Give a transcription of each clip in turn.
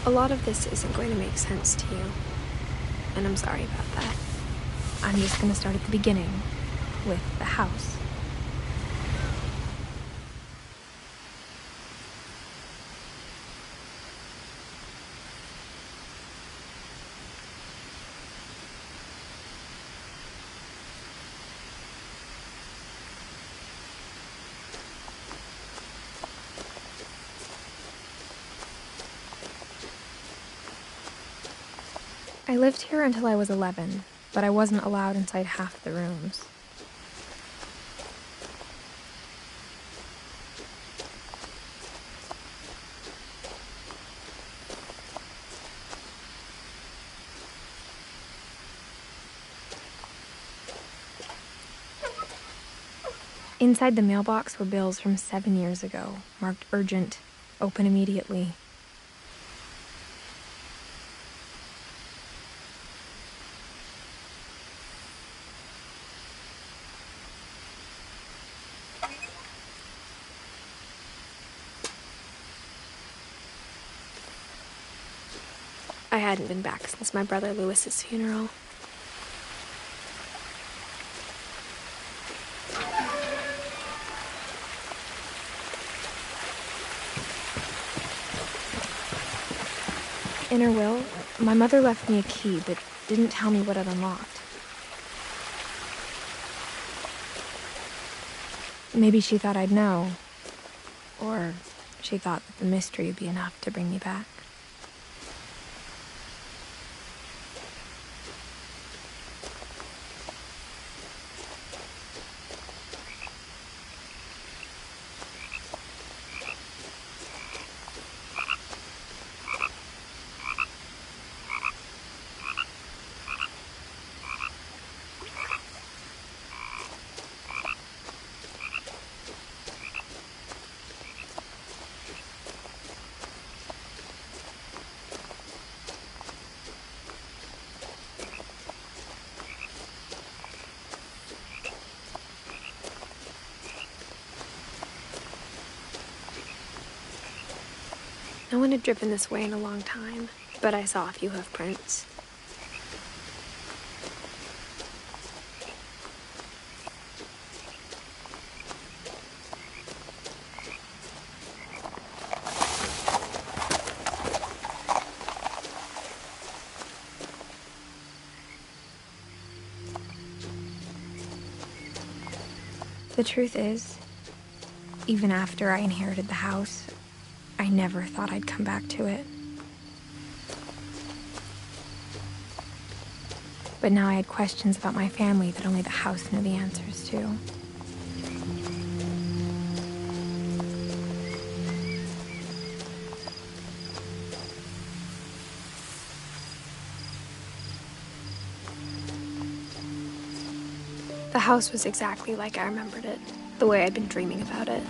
A lot of this isn't going to make sense to you, and I'm sorry about that. I'm just gonna start at the beginning, with the house. I lived here until I was 11, but I wasn't allowed inside half the rooms. Inside the mailbox were bills from 7 years ago, marked urgent, open immediately. I hadn't been back since my brother Lewis's funeral. In her will, my mother left me a key, but didn't tell me what it unlocked. Maybe she thought I'd know. Or she thought that the mystery would be enough to bring me back. No one had driven this way in a long time, but I saw a few hoof prints. The truth is, even after I inherited the house, I never thought I'd come back to it. But now I had questions about my family that only the house knew the answers to. The house was exactly like I remembered it, the way I'd been dreaming about it.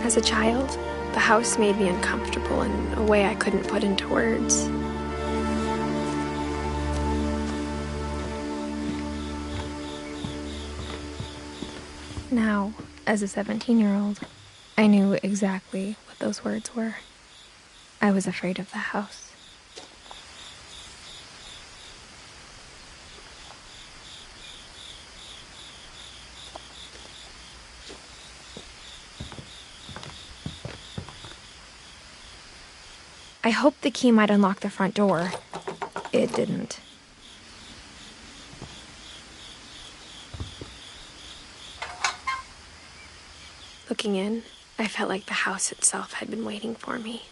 As a child, the house made me uncomfortable in a way I couldn't put into words. Now, as a 17-year-old, I knew exactly what those words were. I was afraid of the house. I hoped the key might unlock the front door. It didn't. Looking in, I felt like the house itself had been waiting for me.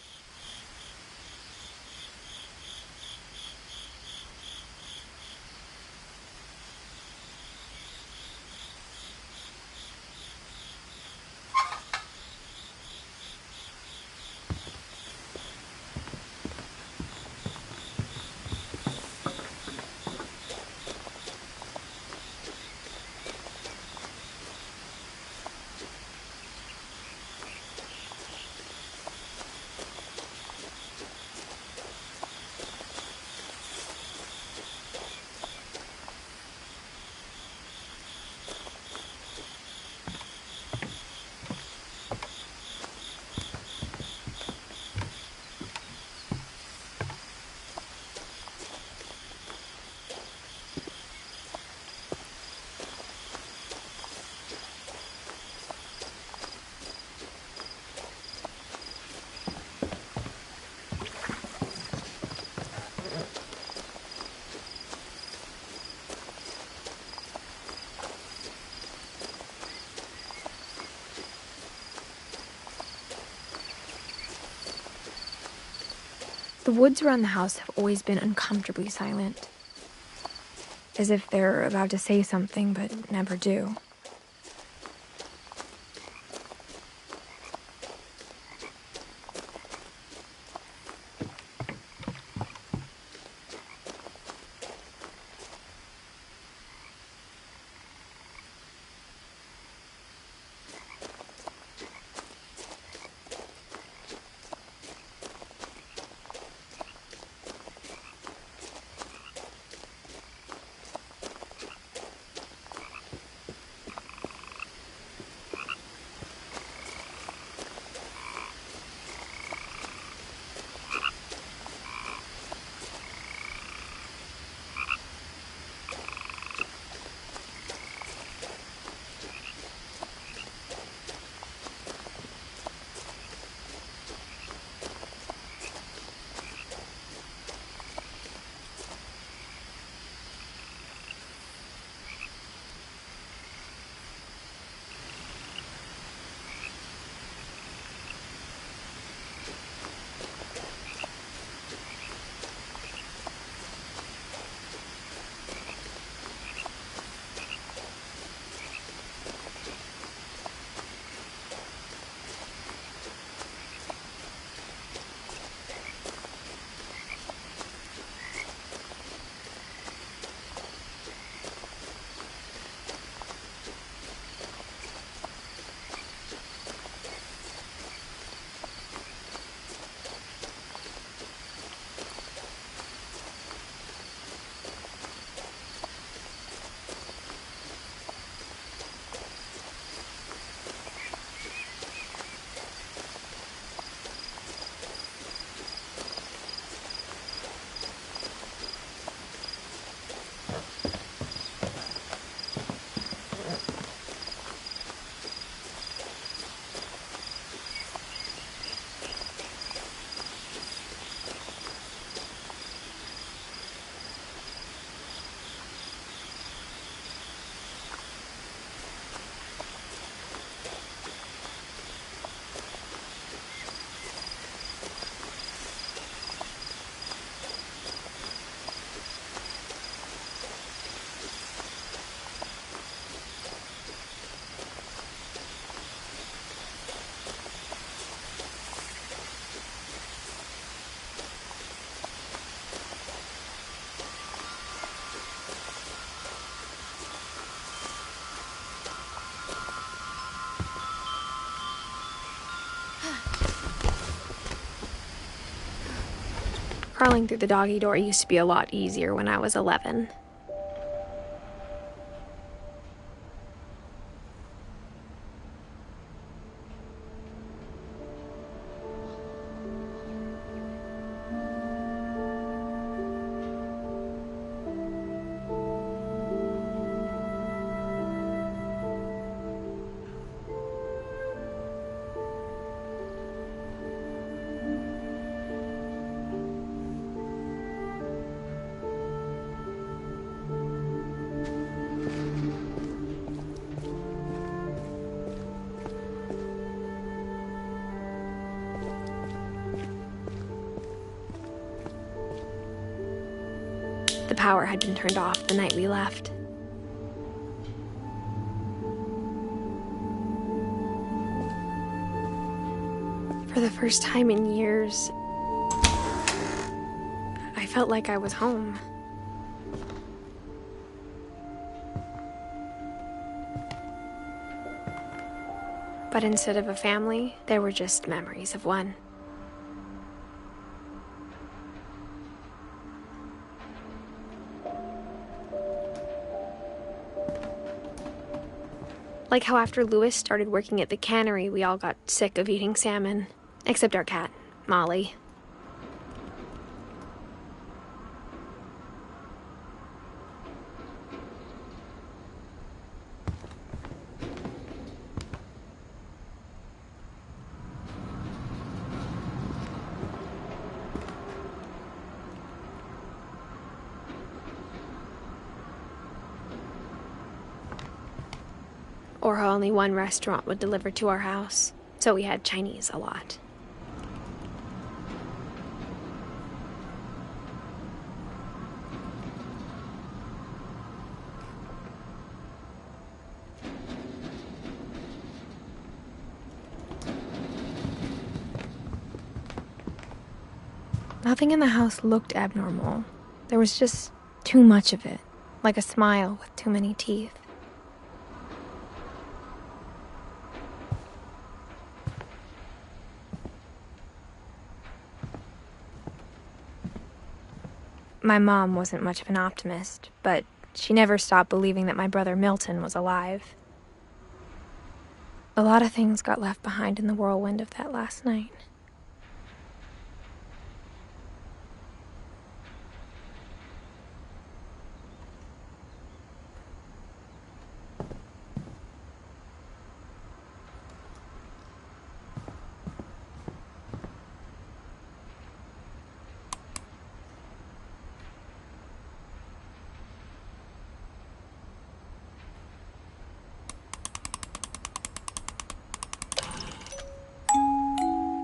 The woods around the house have always been uncomfortably silent, as if they're about to say something but never do. Crawling through the doggy door used to be a lot easier when I was 11. The power had been turned off the night we left. For the first time in years, I felt like I was home. But instead of a family, there were just memories of one. Like how after Louis started working at the cannery, we all got sick of eating salmon. Except our cat, Molly. Or how only one restaurant would deliver to our house, so we had Chinese a lot. Nothing in the house looked abnormal. There was just too much of it, like a smile with too many teeth. My mom wasn't much of an optimist, but she never stopped believing that my brother Milton was alive. A lot of things got left behind in the whirlwind of that last night.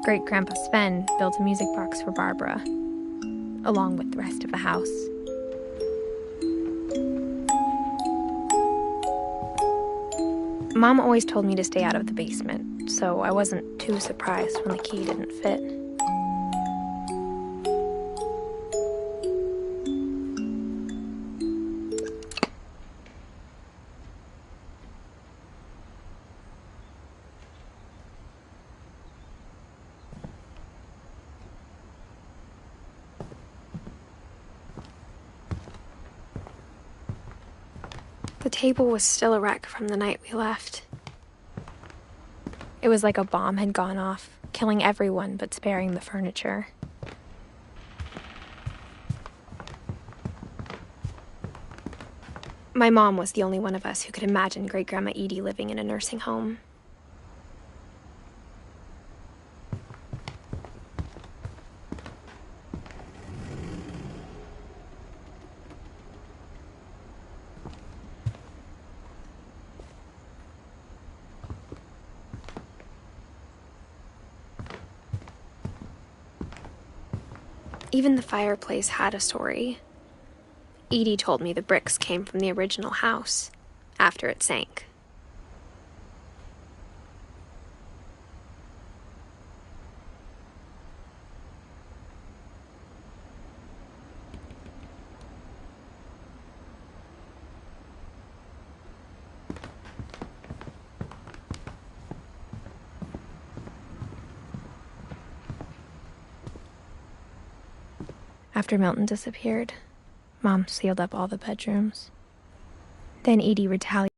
Great-Grandpa Sven built a music box for Barbara, along with the rest of the house. Mom always told me to stay out of the basement, so I wasn't too surprised when the key didn't fit. The table was still a wreck from the night we left. It was like a bomb had gone off, killing everyone but sparing the furniture. My mom was the only one of us who could imagine Great-Grandma Edie living in a nursing home. Even the fireplace had a story. Edie told me the bricks came from the original house, after it sank. After Milton disappeared, Mom sealed up all the bedrooms. Then Edie retaliated.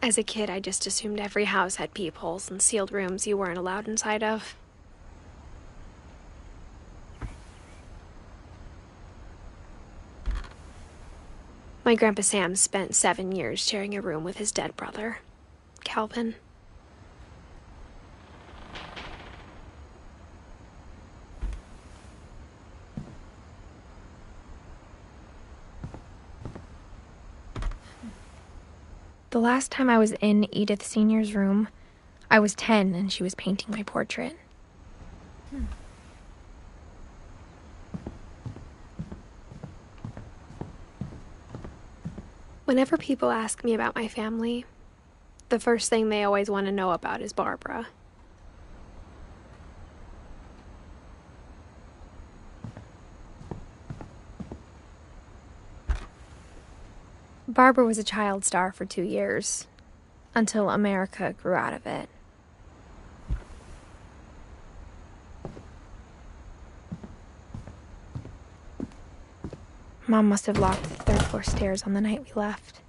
As a kid, I just assumed every house had peepholes and sealed rooms you weren't allowed inside of. My Grandpa Sam spent 7 years sharing a room with his dead brother, Calvin. The last time I was in Edith Sr.'s room, I was 10 and she was painting my portrait. Whenever people ask me about my family, the first thing they always want to know about is Barbara. Barbara was a child star for 2 years, until America grew out of it. Mom must have locked the third-floor stairs on the night we left.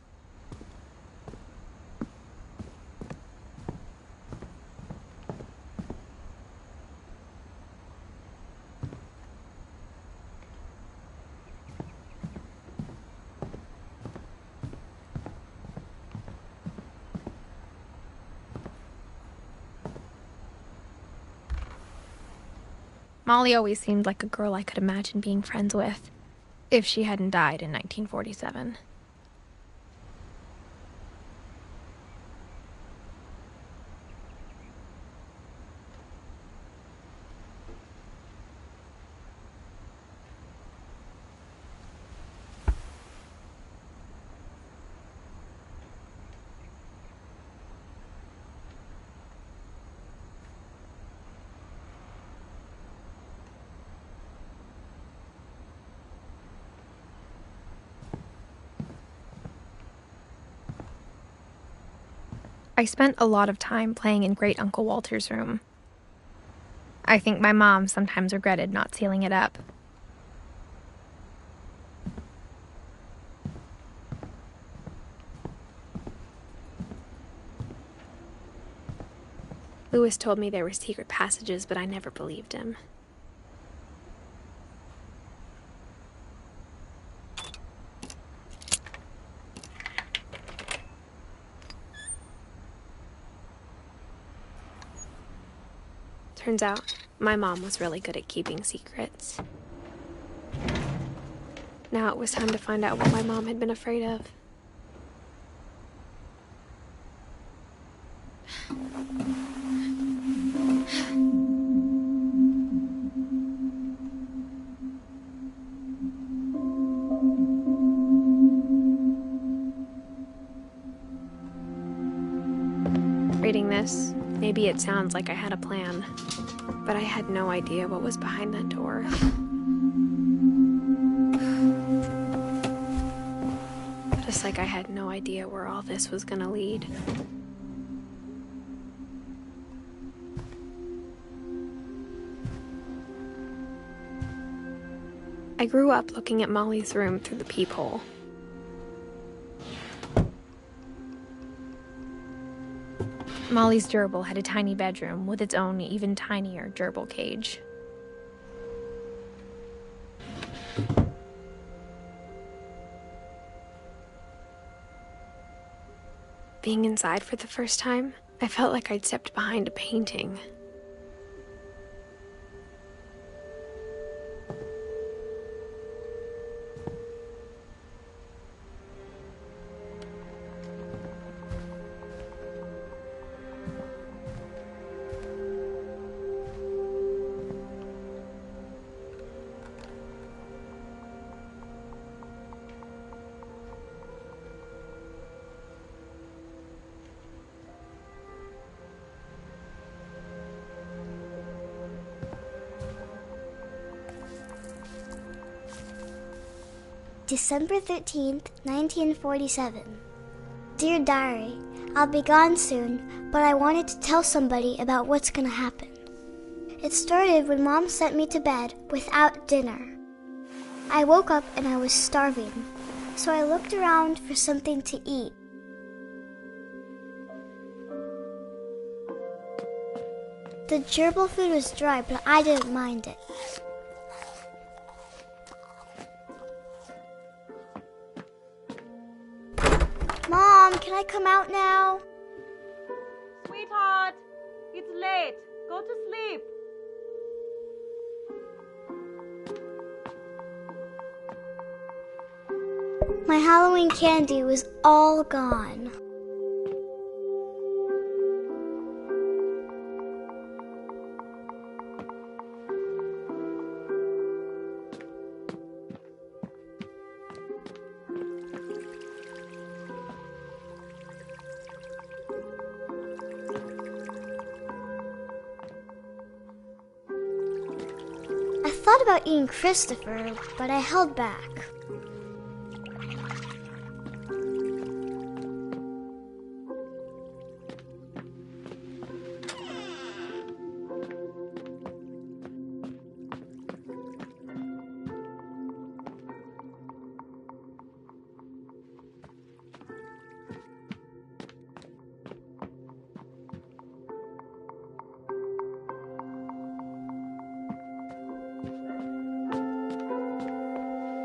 Molly always seemed like a girl I could imagine being friends with, if she hadn't died in 1947. I spent a lot of time playing in Great Uncle Walter's room. I think my mom sometimes regretted not sealing it up. Lewis told me there were secret passages, but I never believed him. Turns out, my mom was really good at keeping secrets. Now it was time to find out what my mom had been afraid of. Reading this, maybe it sounds like I had a plan, but I had no idea what was behind that door. Just like I had no idea where all this was gonna lead. I grew up looking at Molly's room through the peephole. Molly's gerbil had a tiny bedroom with its own even tinier gerbil cage. Being inside for the first time, I felt like I'd stepped behind a painting. December 13th, 1947. Dear Diary, I'll be gone soon, but I wanted to tell somebody about what's gonna happen. It started when Mom sent me to bed without dinner. I woke up and I was starving, so I looked around for something to eat. The gerbil food was dry, but I didn't mind it. Mom, can I come out now? Sweetheart, it's late. Go to sleep. My Halloween candy was all gone. I thought about eating Christopher, but I held back.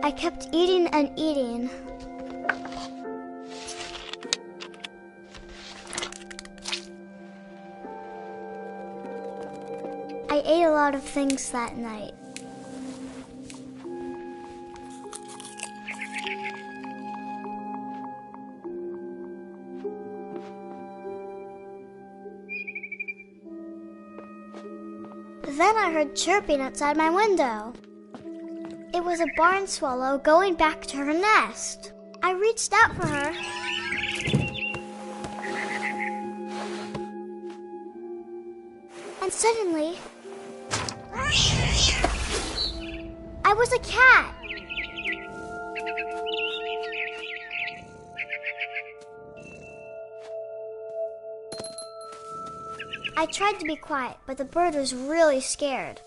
I kept eating and eating. I ate a lot lot of things that night. Then I heard chirping outside my window. It was a barn swallow going back to her nest. I reached out for her. And suddenly, I was a cat. I tried to be quiet, but the bird was really scared.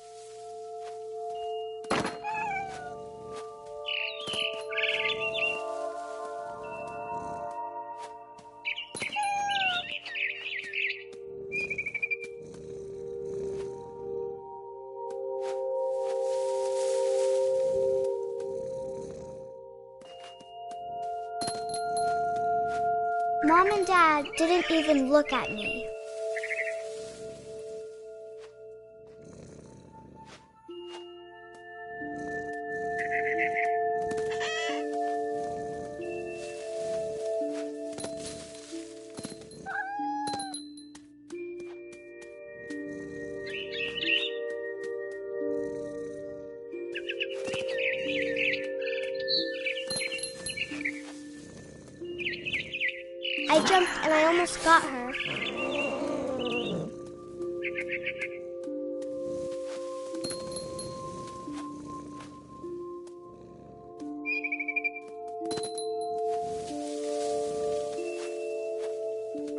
Mom and Dad didn't even look at me. I jumped and I almost got her.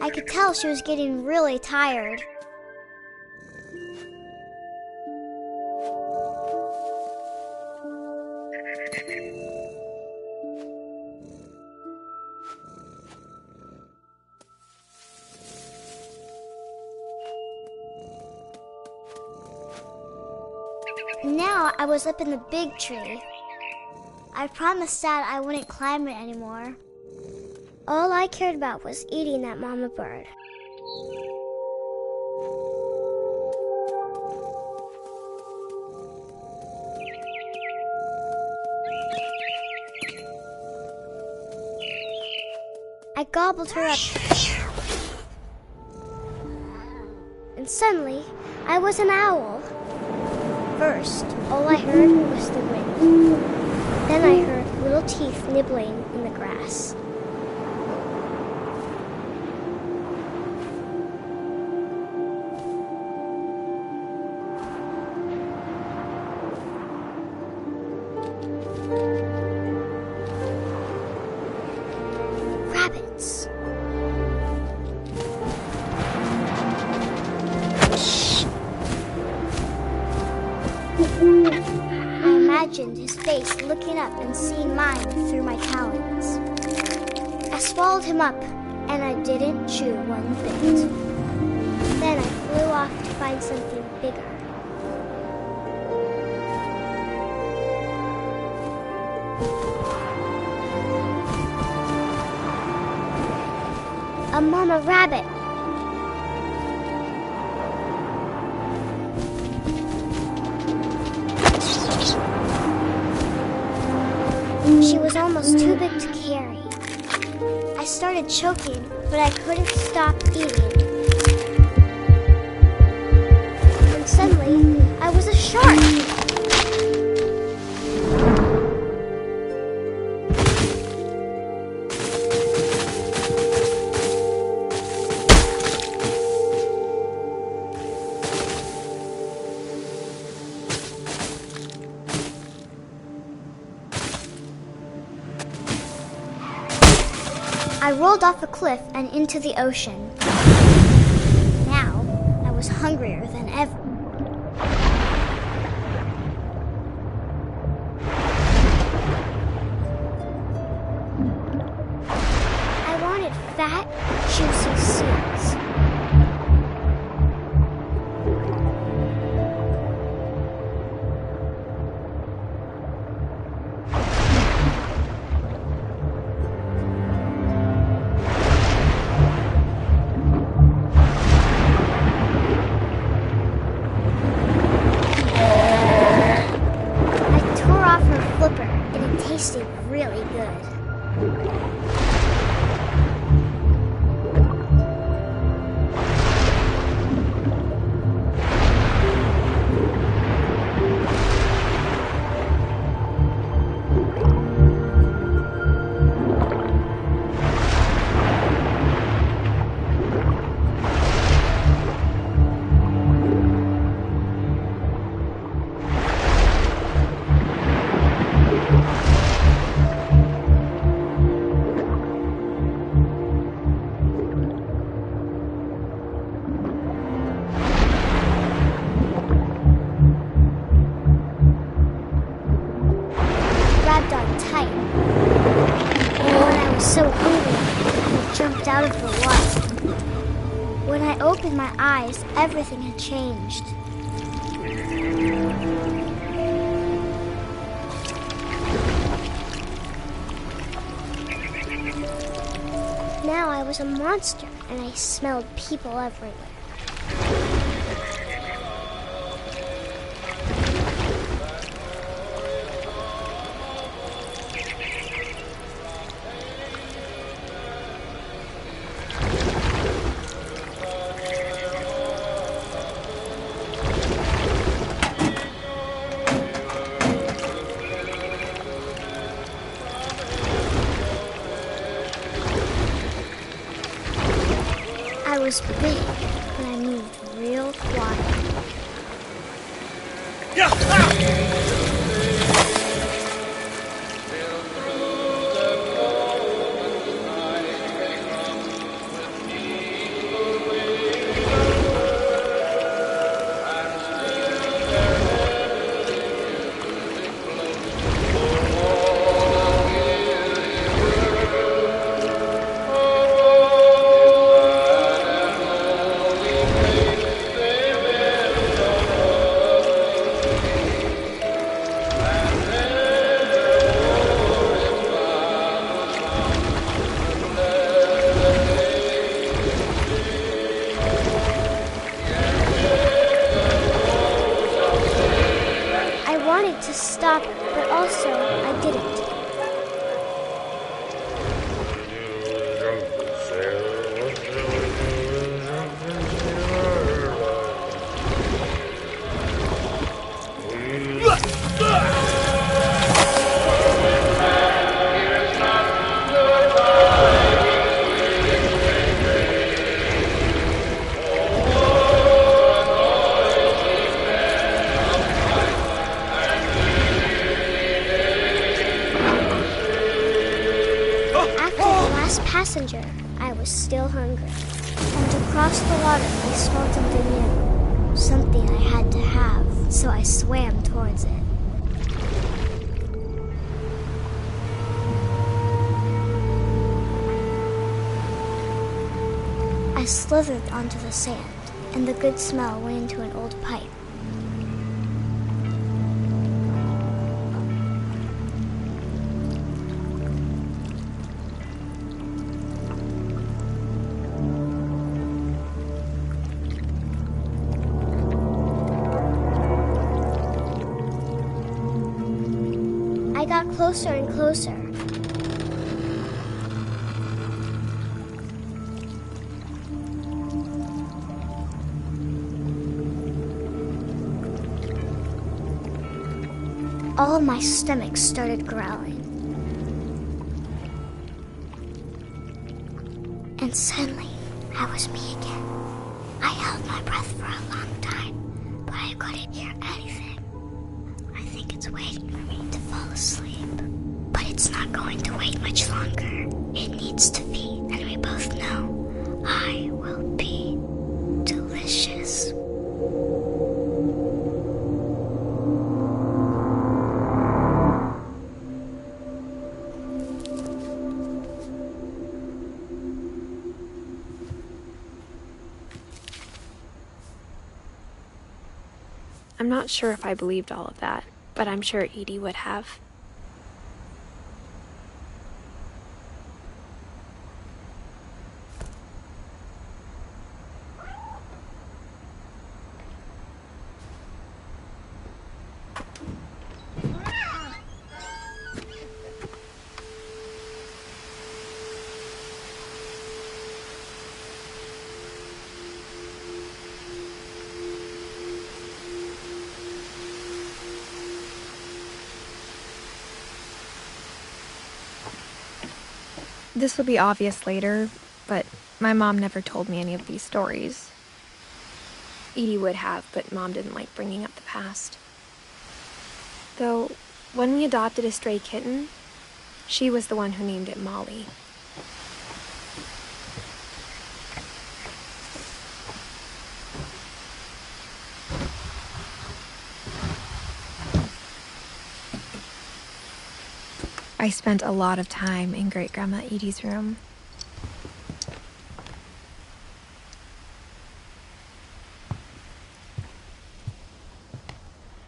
I could tell she was getting really tired. Now I was up in the big tree. I promised Dad I wouldn't climb it anymore. All I cared about was eating that mama bird. I gobbled her up. And suddenly, I was an owl. First, all I heard was the wind. Then I heard little teeth nibbling in the grass. Rabbits. I imagined his face looking up and seeing mine through my talons. I swallowed him up, and I didn't chew one bit. Then I flew off to find something bigger. A mama rabbit. She was almost too big to carry. I started choking, but I couldn't stop eating. And suddenly, I was a shark. I rolled off a cliff and into the ocean. Now, I was hungrier than ever. I wanted fat, juicy seeds. tasted really good. Grabbed on tight. And when I was so hungry, I jumped out of the water. When I opened my eyes, everything had changed. Now I was a monster, and I smelled people everywhere. I was big, but I moved real quiet. I wanted to stop, but also I didn't. Passenger, I was still hungry. And across the water, I smelled something new. Something I had to have, so I swam towards it. I slithered onto the sand, and the good smell went into an old pipe. I got closer and closer. All of my stomach started growling. And suddenly, I was me again. I held my breath for a long time, but I couldn't hear anything. I think it's waiting for me to fall asleep. But it's not going to wait much longer. It needs to feed, and we both know I will be delicious. I'm not sure if I believed all of that, but I'm sure Edie would have. This will be obvious later, but my mom never told me any of these stories. Edie would have, but Mom didn't like bringing up the past. Though, when we adopted a stray kitten, she was the one who named it Molly. I spent a lot of time in Great-Grandma Edie's room.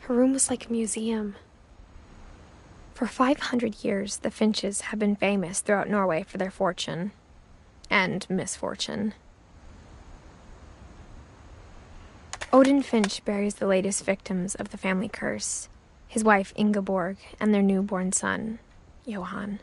Her room was like a museum. For 500 years, the Finches have been famous throughout Norway for their fortune and misfortune. Odin Finch buries the latest victims of the family curse, his wife Ingeborg and their newborn son, Johan.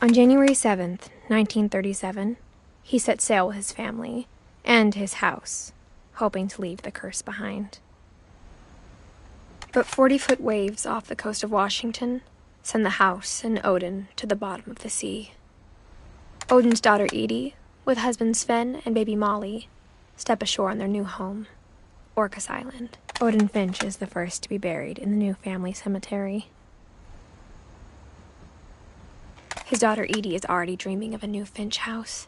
On January 7th, 1937, he set sail with his family and his house, hoping to leave the curse behind. But 40-foot waves off the coast of Washington send the house and Odin to the bottom of the sea. Odin's daughter Edie, with husband Sven and baby Molly, step ashore on their new home, Orcas Island. Odin Finch is the first to be buried in the new family cemetery. His daughter Edie is already dreaming of a new Finch house.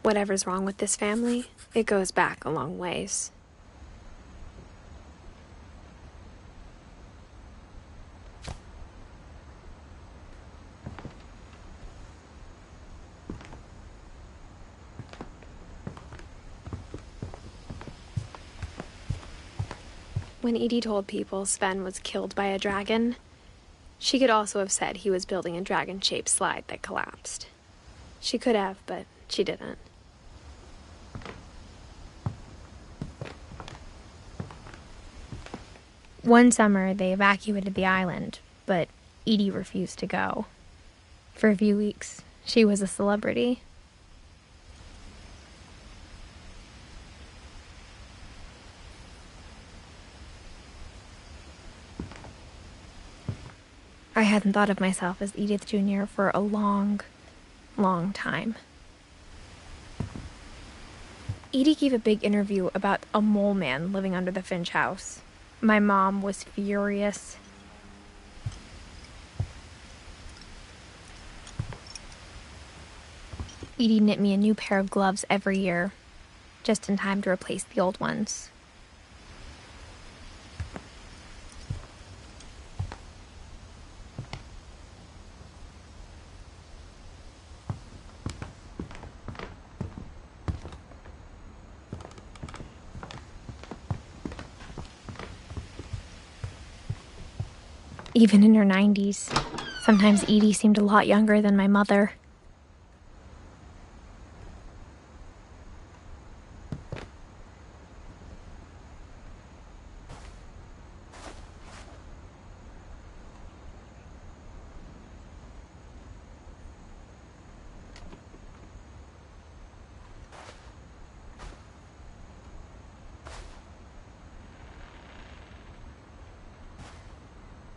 Whatever's wrong with this family, it goes back a long ways. When Edie told people Sven was killed by a dragon, she could also have said he was building a dragon-shaped slide that collapsed. She could have, but she didn't. One summer, they evacuated the island, but Edie refused to go. For a few weeks, she was a celebrity. I hadn't thought of myself as Edith Jr. for a long, long time. Edie gave a big interview about a mole man living under the Finch house. My mom was furious. Edie knit me a new pair of gloves every year, just in time to replace the old ones. Even in her 90s, sometimes Edie seemed a lot younger than my mother.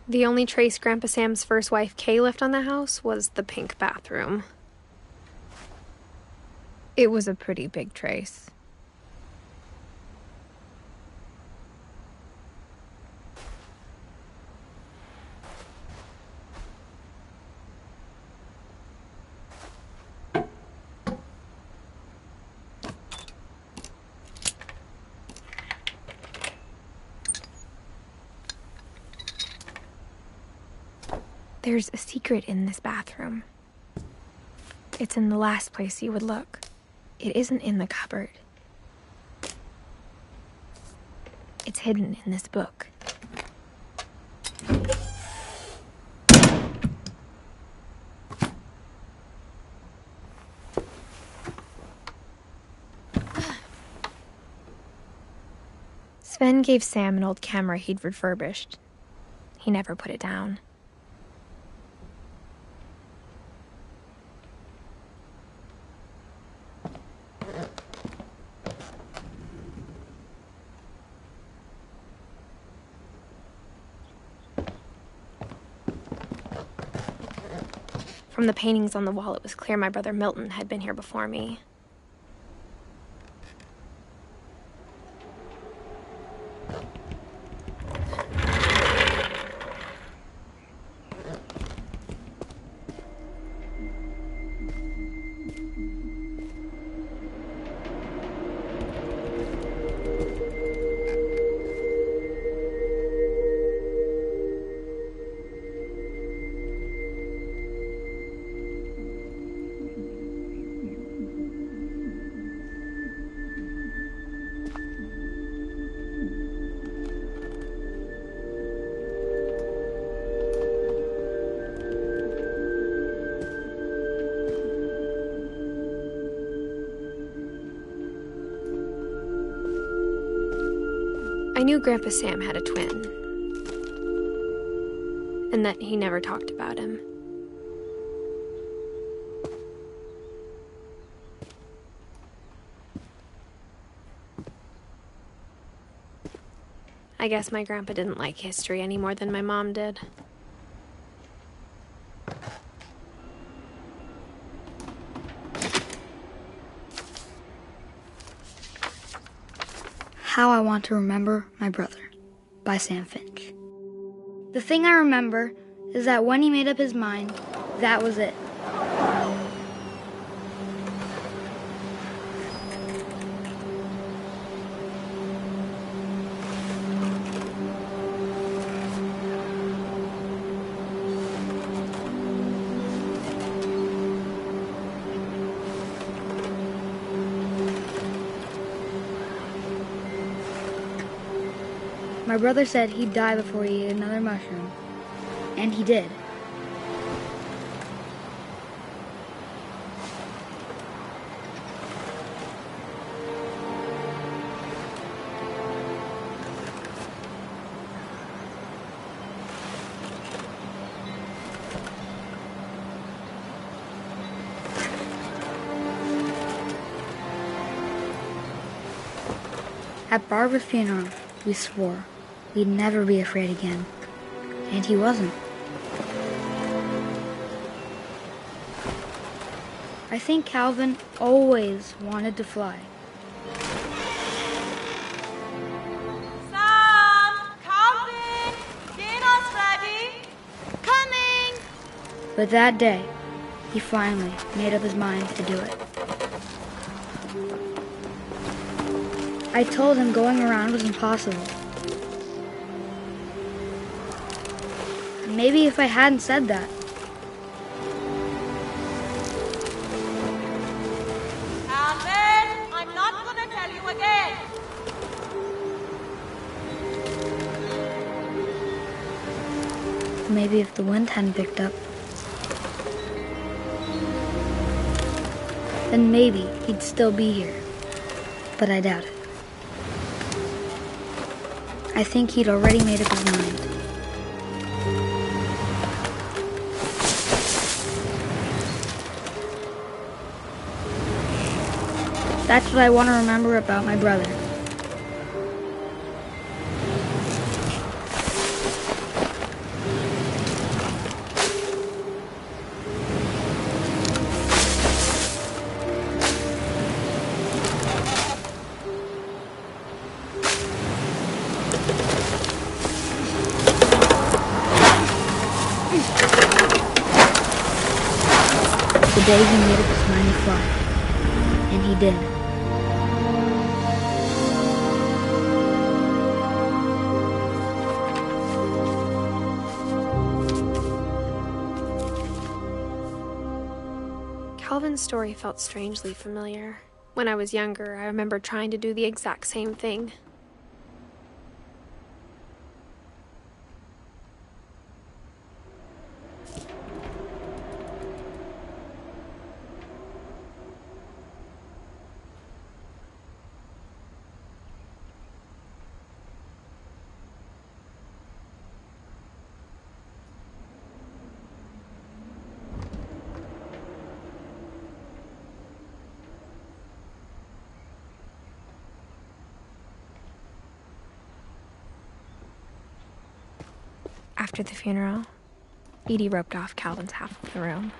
The only trace Grandpa Sam's first wife Kay left on the house was the pink bathroom. It was a pretty big trace. There's a secret in this bathroom. It's in the last place you would look. It isn't in the cupboard. It's hidden in this book. Sven gave Sam an old camera he'd refurbished. He never put it down. From the paintings on the wall, it was clear my brother Milton had been here before me. I knew Grandpa Sam had a twin, and that he never talked about him. I guess my grandpa didn't like history any more than my mom did. How I Want to Remember My Brother by Sam Finch. The thing I remember is that when he made up his mind, that was it. My brother said he'd die before he ate another mushroom, and he did. At Barbara's funeral, we swore we'd never be afraid again, and he wasn't. I think Calvin always wanted to fly. Sam! Calvin! Dinner's ready! Coming! But that day, he finally made up his mind to do it. I told him going around was impossible. Maybe if I hadn't said that. Calvin, I'm not gonna tell you again. Maybe if the wind hadn't picked up, then maybe he'd still be here. But I doubt it. I think he'd already made up his mind. That's what I want to remember about my brother. The day he made up his mind to fly. And he did. Calvin's story felt strangely familiar. When I was younger, I remember trying to do the exact same thing. After the funeral, Edie roped off Calvin's half of the room.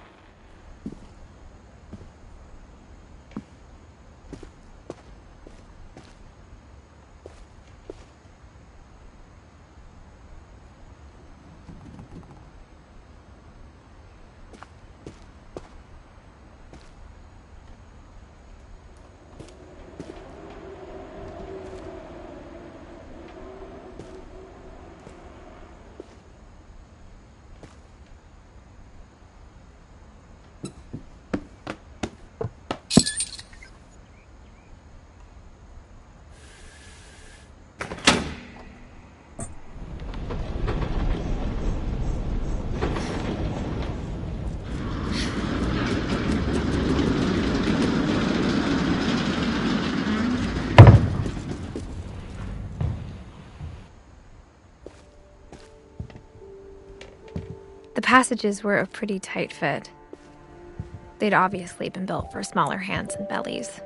The passages were a pretty tight fit. They'd obviously been built for smaller hands and bellies.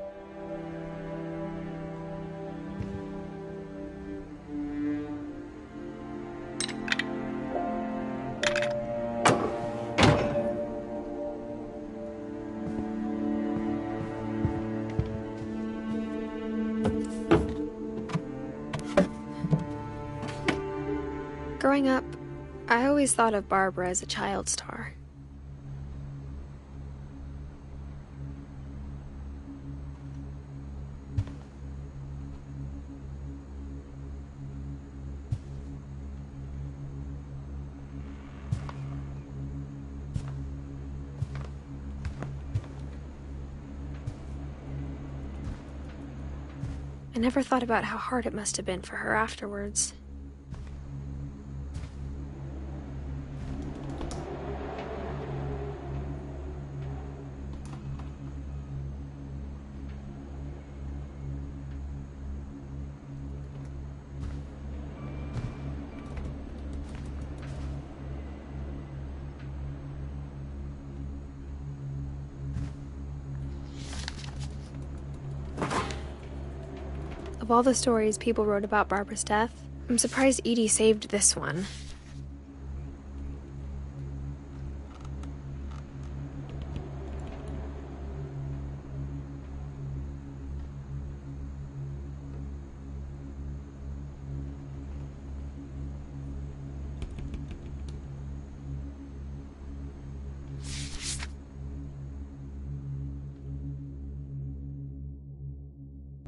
Growing up, I always thought of Barbara as a child star. I never thought about how hard it must have been for her afterwards. Of all the stories people wrote about Barbara's death, I'm surprised Edie saved this one.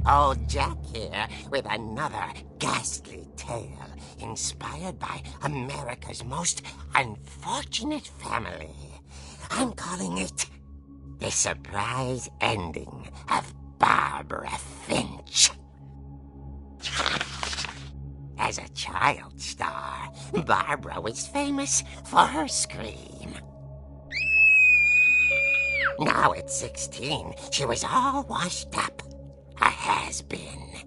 Old Jack here with another ghastly tale inspired by America's most unfortunate family. I'm calling it The Surprise Ending of Barbara Finch. As a child star, Barbara was famous for her scream. Now at 16, she was all washed up. A has-been.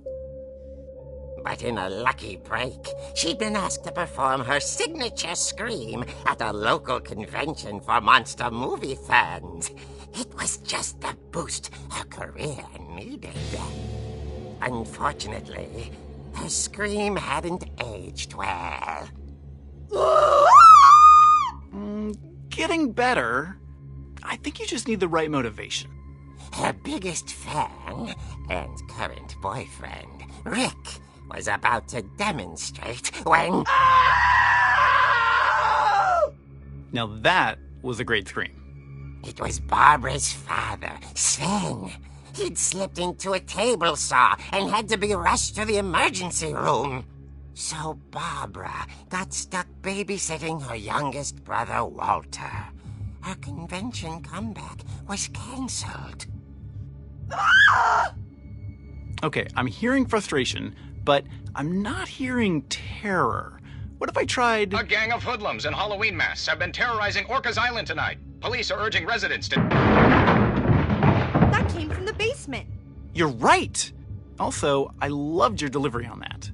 But in a lucky break, she'd been asked to perform her signature scream at a local convention for monster movie fans. It was just the boost her career needed. Unfortunately, her scream hadn't aged well. Getting better. I think you just need the right motivation. Her biggest fan and current boyfriend, Rick, was about to demonstrate when... Now that was a great scream. It was Barbara's father, Sven. He'd slipped into a table saw and had to be rushed to the emergency room. So Barbara got stuck babysitting her youngest brother, Walter. Her convention comeback was cancelled. Okay, I'm hearing frustration, but I'm not hearing terror. What if I tried... A gang of hoodlums in Halloween masks have been terrorizing Orcas Island tonight. Police are urging residents to... That came from the basement. You're right! Also, I loved your delivery on that.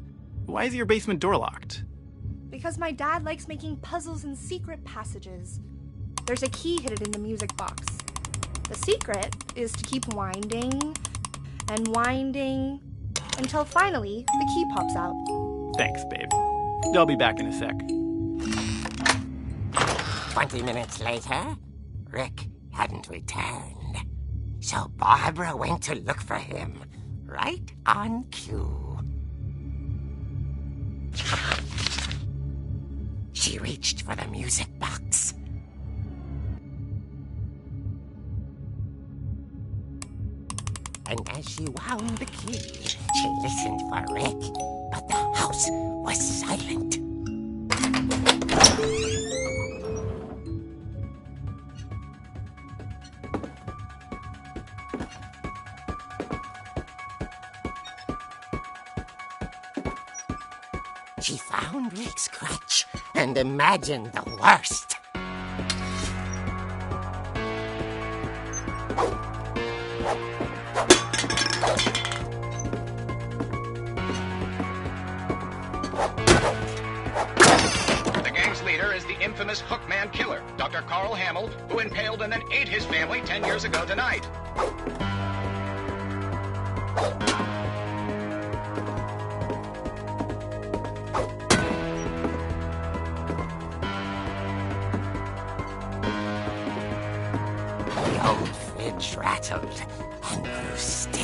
Why is your basement door locked? Because my dad likes making puzzles and secret passages. There's a key hidden in the music box. The secret is to keep winding and winding until finally the key pops out. Thanks, babe. I'll be back in a sec. 20 minutes later, Rick hadn't returned. So Barbara went to look for him, right on cue. She reached for the music box. And as she wound the key, she listened for Rick, but the house was silent. She found Rick's crutch and imagined the worst. The gang's leader is the infamous Hookman killer, Dr. Carl Hamill, who impaled and then ate his family 10 years ago tonight. The old fridge rattled and grew still.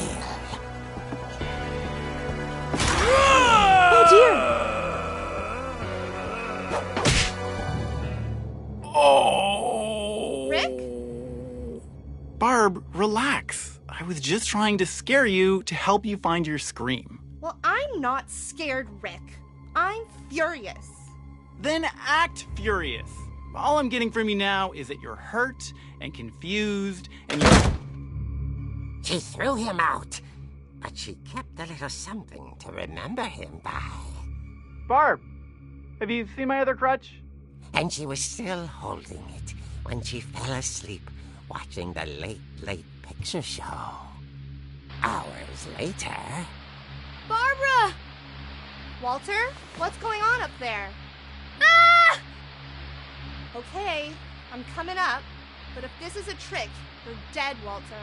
Oh dear! Oh! Rick? Barb, relax. I was just trying to scare you to help you find your scream. Well, I'm not scared, Rick. I'm furious. Then act furious. All I'm getting from you now is that you're hurt and confused and you're... She threw him out, but she kept a little something to remember him by. Barb, have you seen my other crutch? And she was still holding it when she fell asleep watching the late picture show. Hours later... Barbara! Walter, what's going on up there? Ah! Okay, I'm coming up, but if this is a trick, you're dead, Walter.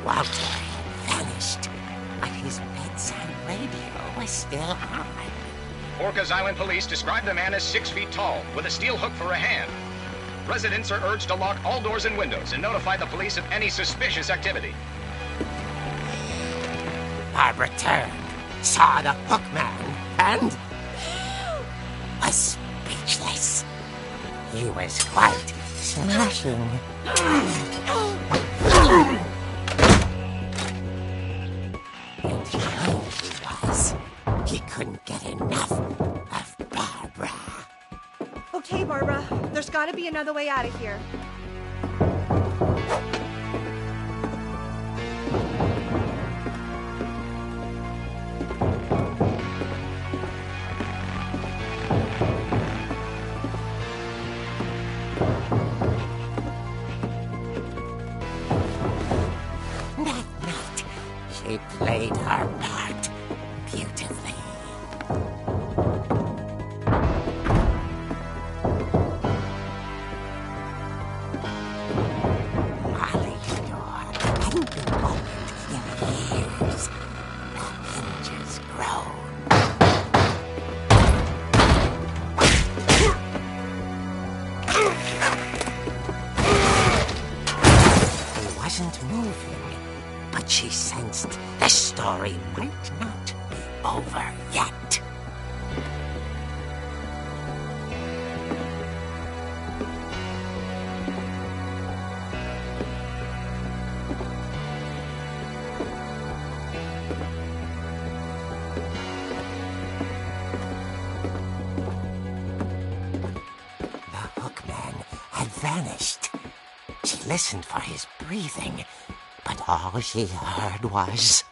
Walter vanished, but his bedside radio was still on. Orcas Island police describe the man as 6 feet tall, with a steel hook for a hand. Residents are urged to lock all doors and windows and notify the police of any suspicious activity. Barbara turned, saw the Hookman, and was speechless. He was quite smashing. And young he was. He couldn't get enough of Barbara. Okay, Barbara, there's gotta be another way out of here. That night, she played her part beautifully. Molly's door hadn't been opened in years. The hinges groaned. He wasn't moving, but she sensed the story might not be over yet. The Hookman had vanished. She listened for his breathing, but all she heard was...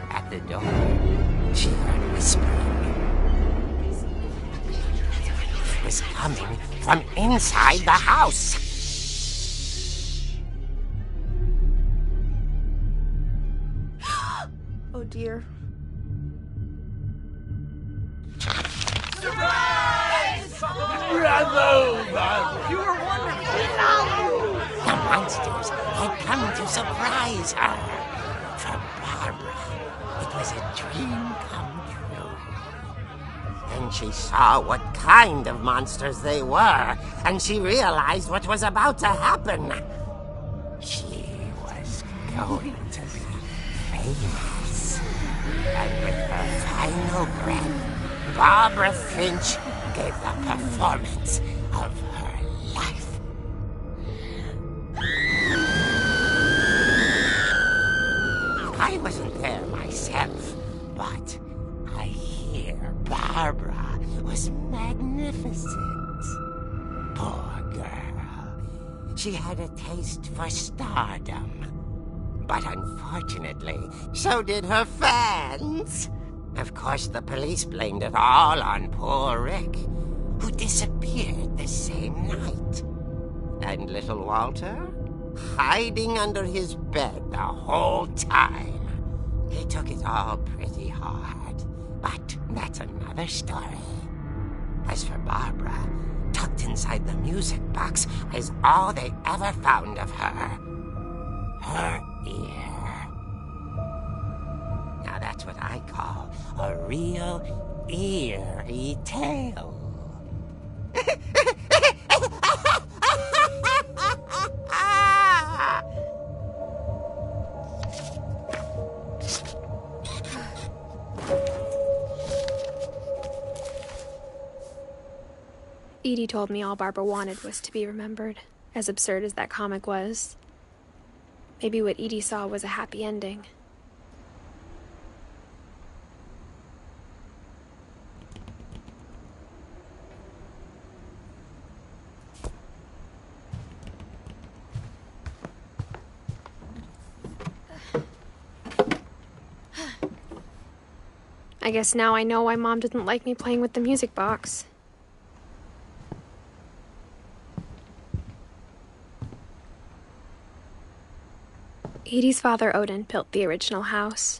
At the door, she heard whispering. It was coming from inside the house. Oh dear. The monsters had come to surprise her. For Barbara, it was a dream come true. Then she saw what kind of monsters they were, and she realized what was about to happen. She was going to be famous. And with her final breath, Barbara Finch gave the performance of her life. I wasn't there myself, but I hear Barbara was magnificent. Poor girl. She had a taste for stardom. But unfortunately, so did her fans. Of course, the police blamed it all on poor Rick, who disappeared the same night. And little Walter? Hiding under his bed the whole time. He took it all pretty hard, but that's another story. As for Barbara, tucked inside the music box is all they ever found of her. Her ear. Now that's what I call a real eerie tale. Edie told me all Barbara wanted was to be remembered, as absurd as that comic was. Maybe what Edie saw was a happy ending. I guess now I know why Mom didn't like me playing with the music box. Edie's father, Odin, built the original house.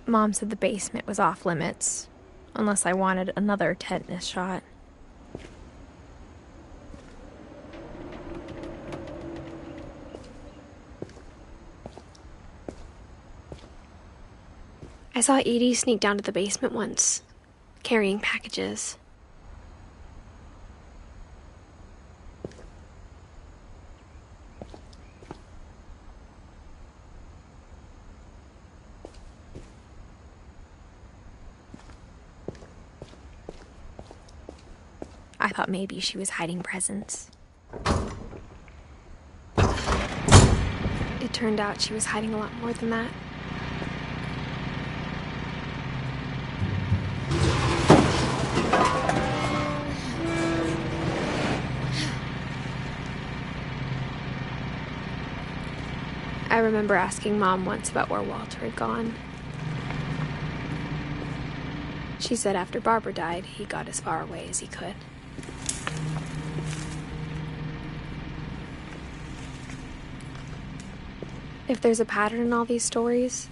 Mom said the basement was off limits, unless I wanted another tetanus shot. I saw Edie sneak down to the basement once, carrying packages. I thought maybe she was hiding presents. It turned out she was hiding a lot more than that. I remember asking Mom once about where Walter had gone. She said after Barbara died, he got as far away as he could. If there's a pattern in all these stories,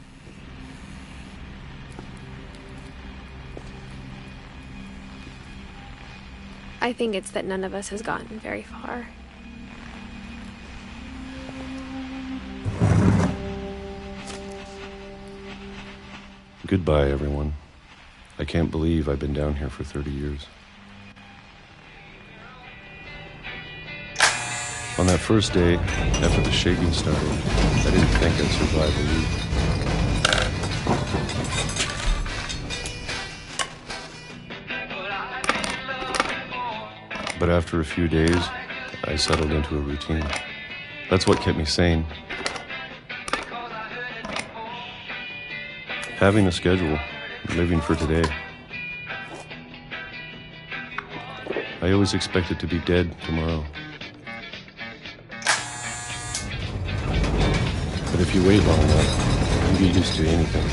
I think it's that none of us has gotten very far. Goodbye, everyone. I can't believe I've been down here for 30 years. On that first day, after the shaking started, I didn't think I'd survive a week. But after a few days, I settled into a routine. That's what kept me sane. Having a schedule, living for today. I always expected to be dead tomorrow. But if you wait long enough, you get used to anything.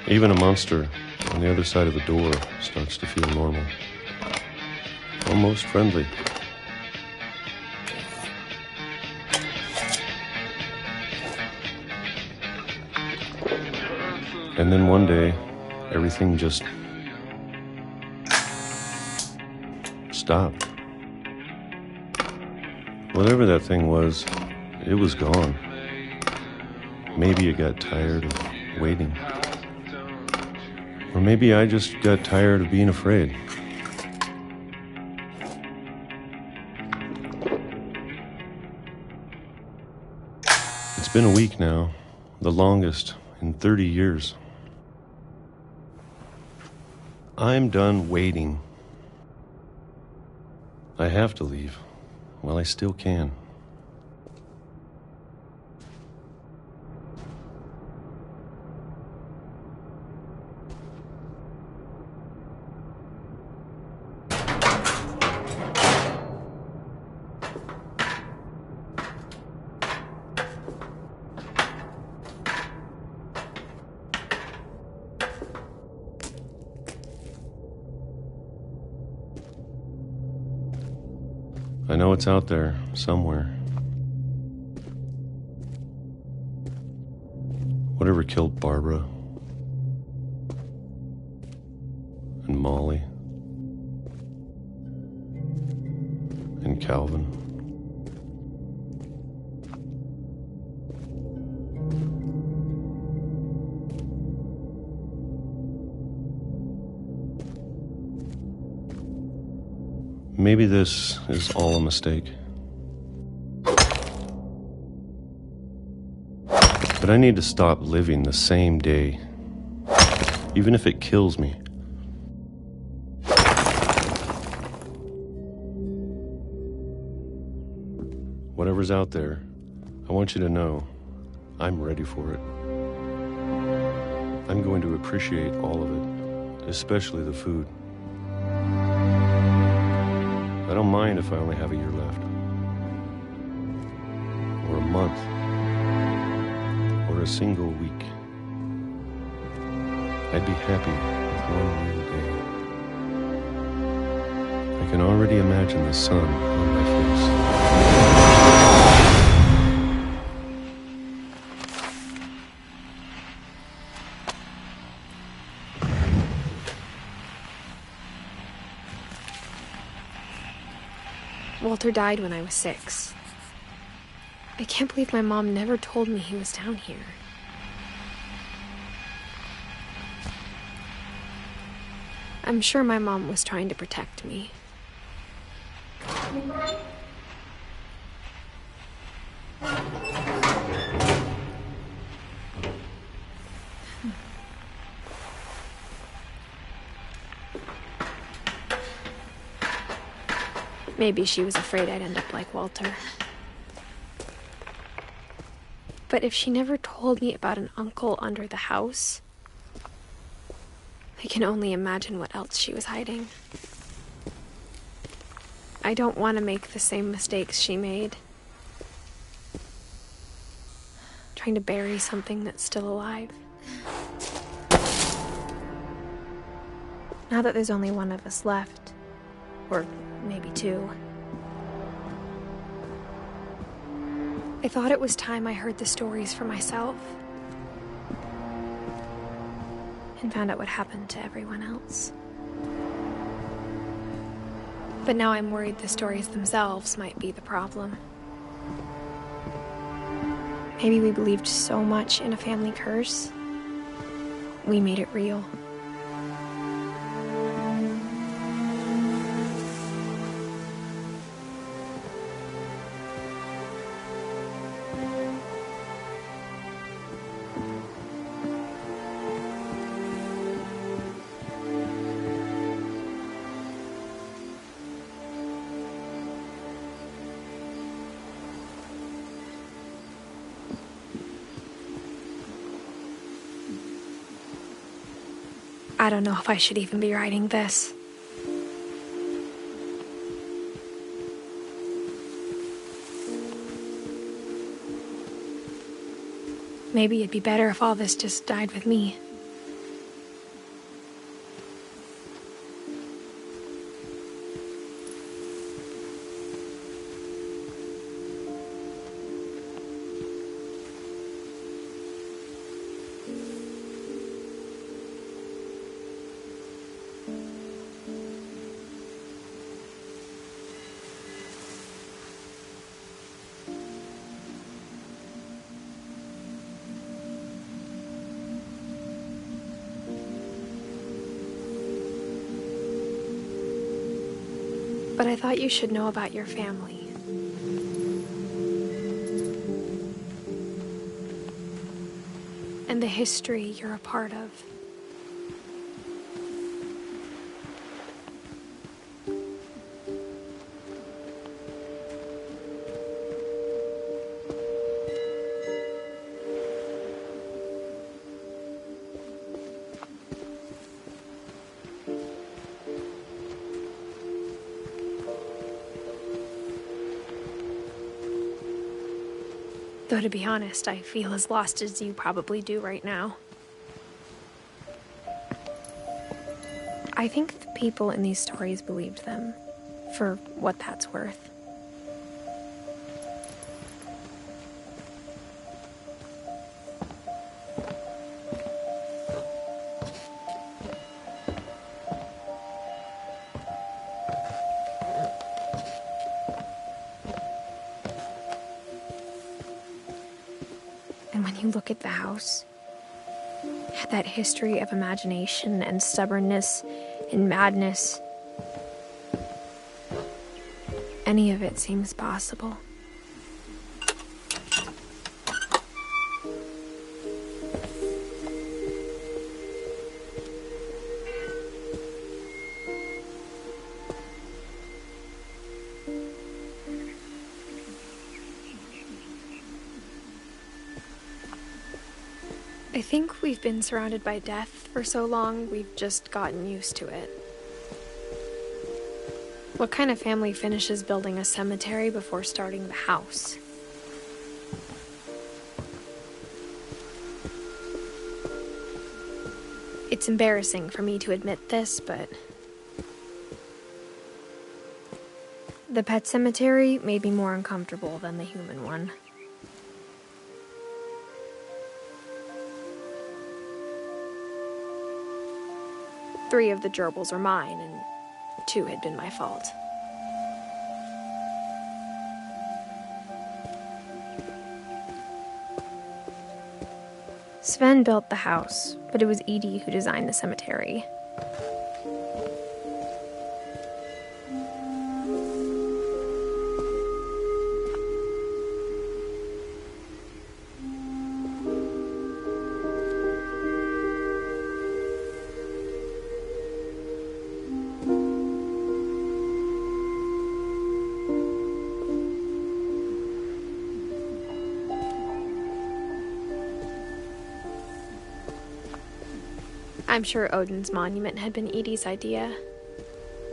Even a monster on the other side of the door starts to feel normal. Almost friendly. And then one day, everything just stopped. Whatever that thing was, it was gone. Maybe it got tired of waiting. Or maybe I just got tired of being afraid. It's been a week now, the longest in 30 years. I'm done waiting. I have to leave while I still can. I know it's out there, somewhere. Whatever killed Barbara and Molly and Calvin. Maybe this is all a mistake. But I need to stop living the same day, even if it kills me. Whatever's out there, I want you to know I'm ready for it. I'm going to appreciate all of it, especially the food. I don't mind if I only have a year left, or a month, or a single week. I'd be happy with one real day. I can already imagine the sun on my face. Walter died when I was 6. I can't believe my mom never told me he was down here. I'm sure my mom was trying to protect me. Maybe she was afraid I'd end up like Walter. But if she never told me about an uncle under the house, I can only imagine what else she was hiding. I don't want to make the same mistakes she made. Trying to bury something that's still alive. Now that there's only one of us left, or maybe 2, I thought it was time I heard the stories for myself and found out what happened to everyone else. But now I'm worried the stories themselves might be the problem. Maybe we believed so much in a family curse, We made it real. I don't know if I should even be writing this. Maybe it'd be better if all this just died with me. But I thought you should know about your family. And the history you're a part of. Though to be honest, I feel as lost as you probably do right now. I think the people in these stories believed them, for what that's worth. And when you look at the house, that history of imagination and stubbornness and madness, any of it seems possible. I think we've been surrounded by death for so long, we've just gotten used to it. What kind of family finishes building a cemetery before starting the house? It's embarrassing for me to admit this, but the pet cemetery made me more uncomfortable than the human one. Three of the gerbils were mine, and 2 had been my fault. Sven built the house, but it was Edith who designed the cemetery. I'm sure Odin's monument had been Edie's idea.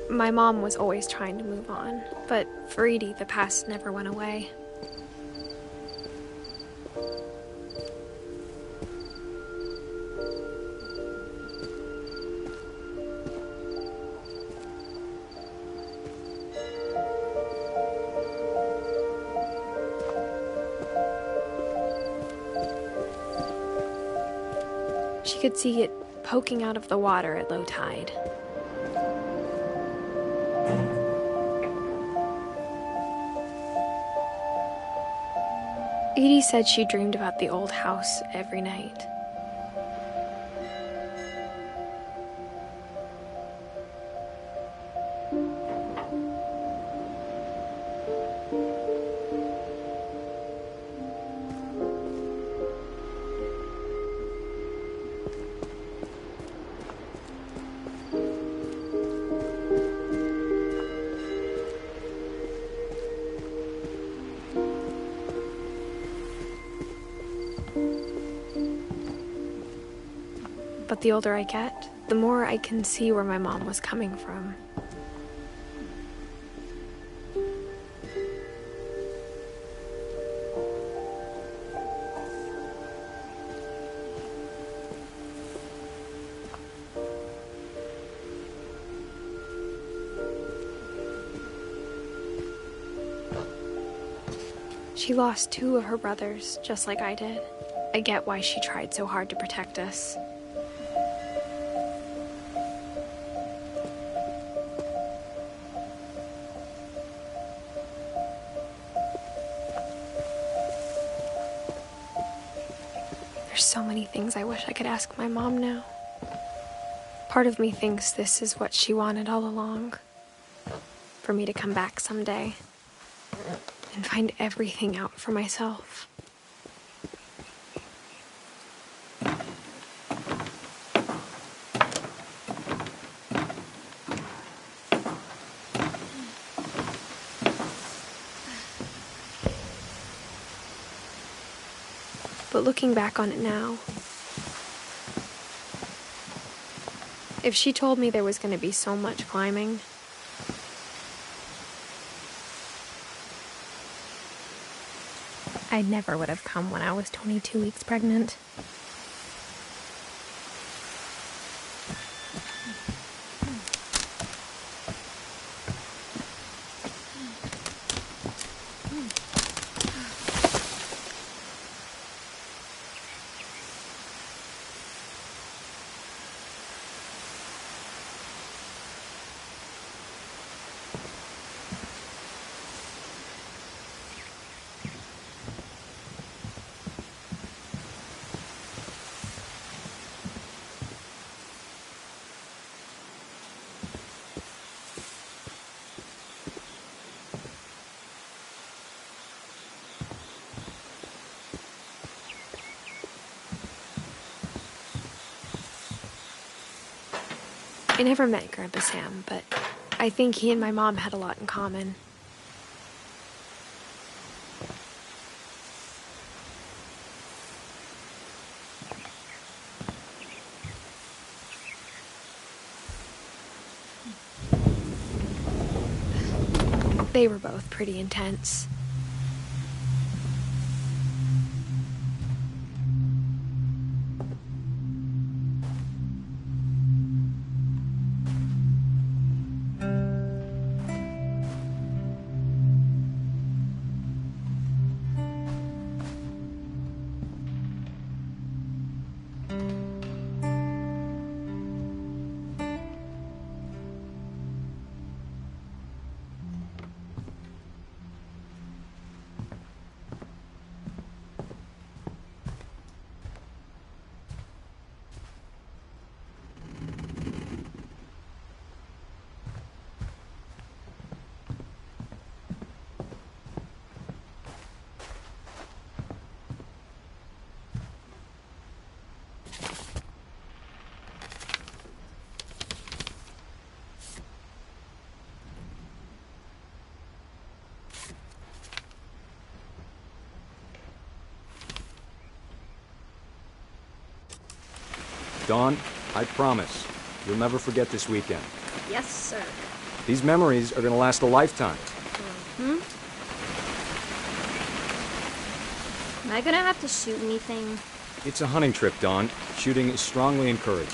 My mom was always trying to move on, but for Edie, the past never went away. She could see it poking out of the water at low tide. Edie said she dreamed about the old house every night. But the older I get, the more I can see where my mom was coming from. She lost 2 of her brothers, just like I did. I get why she tried so hard to protect us. There's so many things I wish I could ask my mom now. Part of me thinks this is what she wanted all along. For me to come back someday and find everything out for myself. But looking back on it now, if she told me there was going to be so much climbing, I never would have come when I was 22 weeks pregnant. I never met Grandpa Sam, but I think he and my mom had a lot in common. They were both pretty intense. Dawn, I promise, you'll never forget this weekend. Yes, sir. These memories are gonna last a lifetime. Am I gonna have to shoot anything? It's a hunting trip, Dawn. Shooting is strongly encouraged.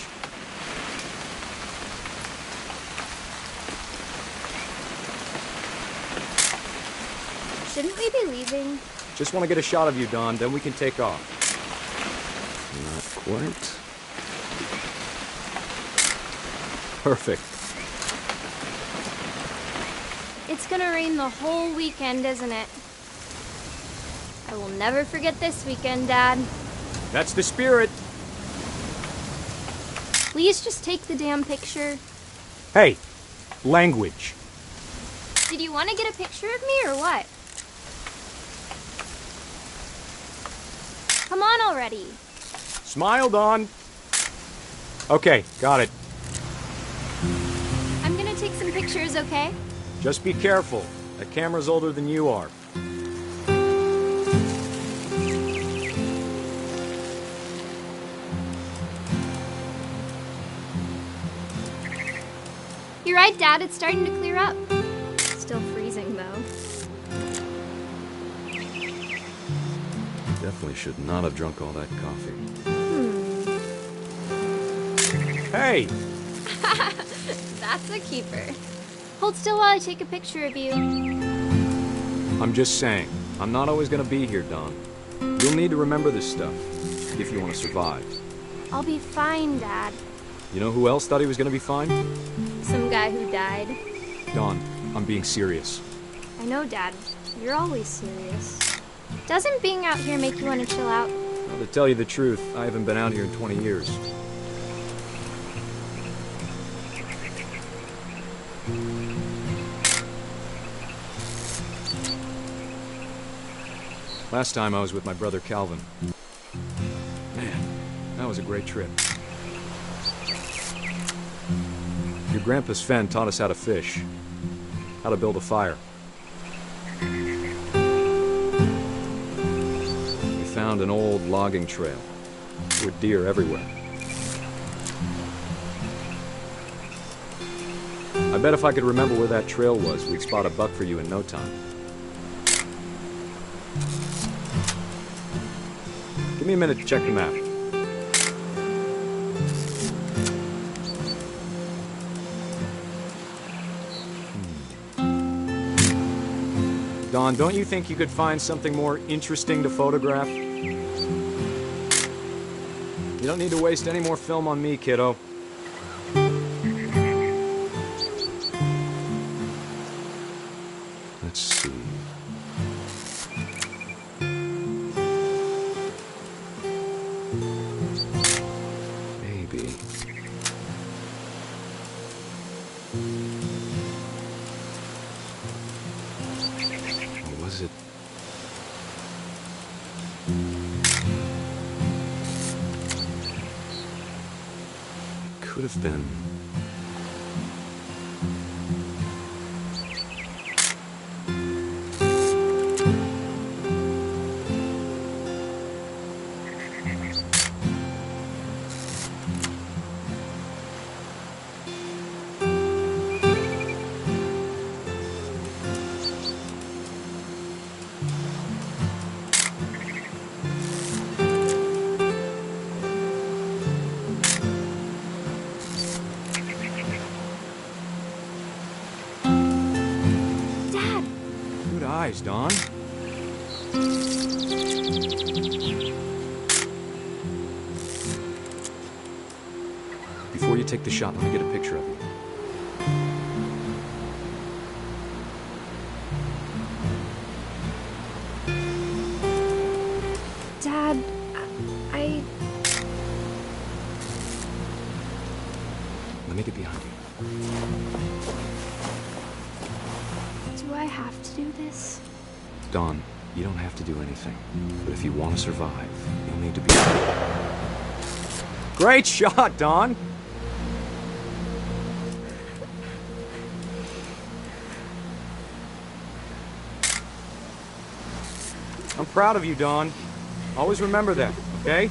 Shouldn't we be leaving? Just want to get a shot of you, Dawn, then we can take off. Not quite. Perfect. It's gonna rain the whole weekend, isn't it? I will never forget this weekend, Dad. That's the spirit. Please just take the damn picture. Hey, language. Did you want to get a picture of me or what? Come on already. Smile, Dawn. Okay, got it. I'm gonna take some pictures, okay? Just be careful. That camera's older than you are. You're right, Dad. It's starting to clear up. Still freezing, though. Definitely should not have drunk all that coffee. Hey! That's a keeper. Hold still while I take a picture of you. I'm just saying, I'm not always gonna be here, Dawn. You'll need to remember this stuff, if you want to survive. I'll be fine, Dad. You know who else thought he was gonna be fine? Some guy who died. Dawn, I'm being serious. I know, Dad. You're always serious. Doesn't being out here make you want to chill out? Well, to tell you the truth, I haven't been out here in 20 years. Last time I was with my brother Calvin. Man, that was a great trip. Your grandpa Sven taught us how to fish, how to build a fire. We found an old logging trail. There were deer everywhere. I bet if I could remember where that trail was, we'd spot a buck for you in no time. Give me a minute to check the map. Dawn, don't you think you could find something more interesting to photograph? You don't need to waste any more film on me, kiddo. Let's see. Maybe. Or was it? Could have been. Good eyes, Dawn. Before you take the shot, let me get a picture of you. Dad, Let me get behind you. do I have to do this? Dawn, you don't have to do anything. But if you want to survive, you'll need to be... Great shot, Dawn! I'm proud of you, Dawn. Always remember that, okay?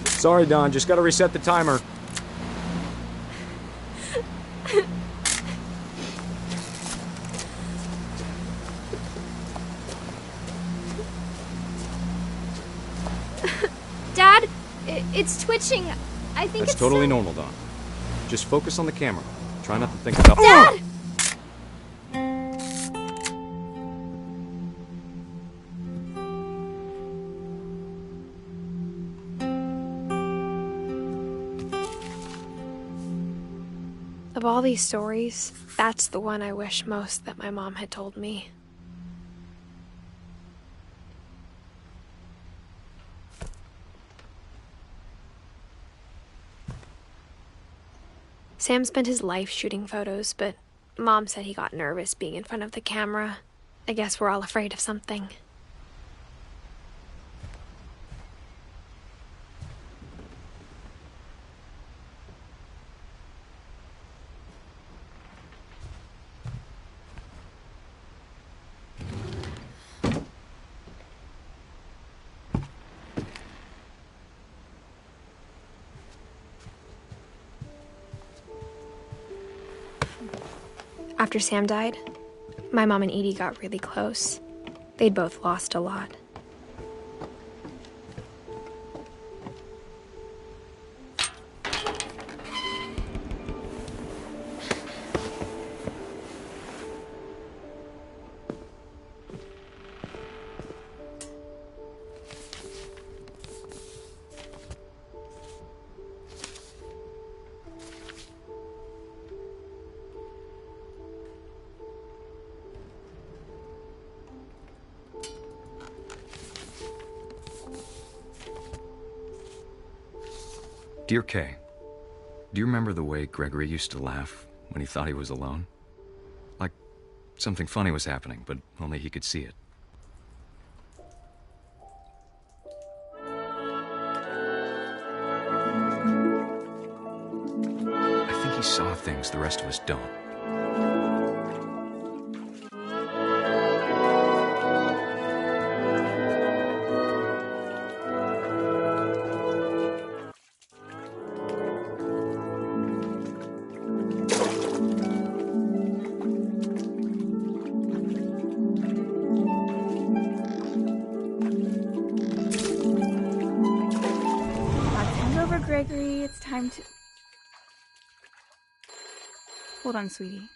Sorry, Dawn. Just gotta reset the timer. Dad, it's twitching. I think That's it's totally normal, Dawn. Just focus on the camera. Try not to think about... Dad! Of all these stories, that's the one I wish most that my mom had told me. Sam spent his life shooting photos, but Mom said he got nervous being in front of the camera. I guess we're all afraid of something. After Sam died, my mom and Edie got really close. They'd both lost a lot. Dear Kay, do you remember the way Gregory used to laugh when he thought he was alone? Like something funny was happening, but only he could see it. I think he saw things the rest of us don't. Gregory, it's time to... Hold on, sweetie.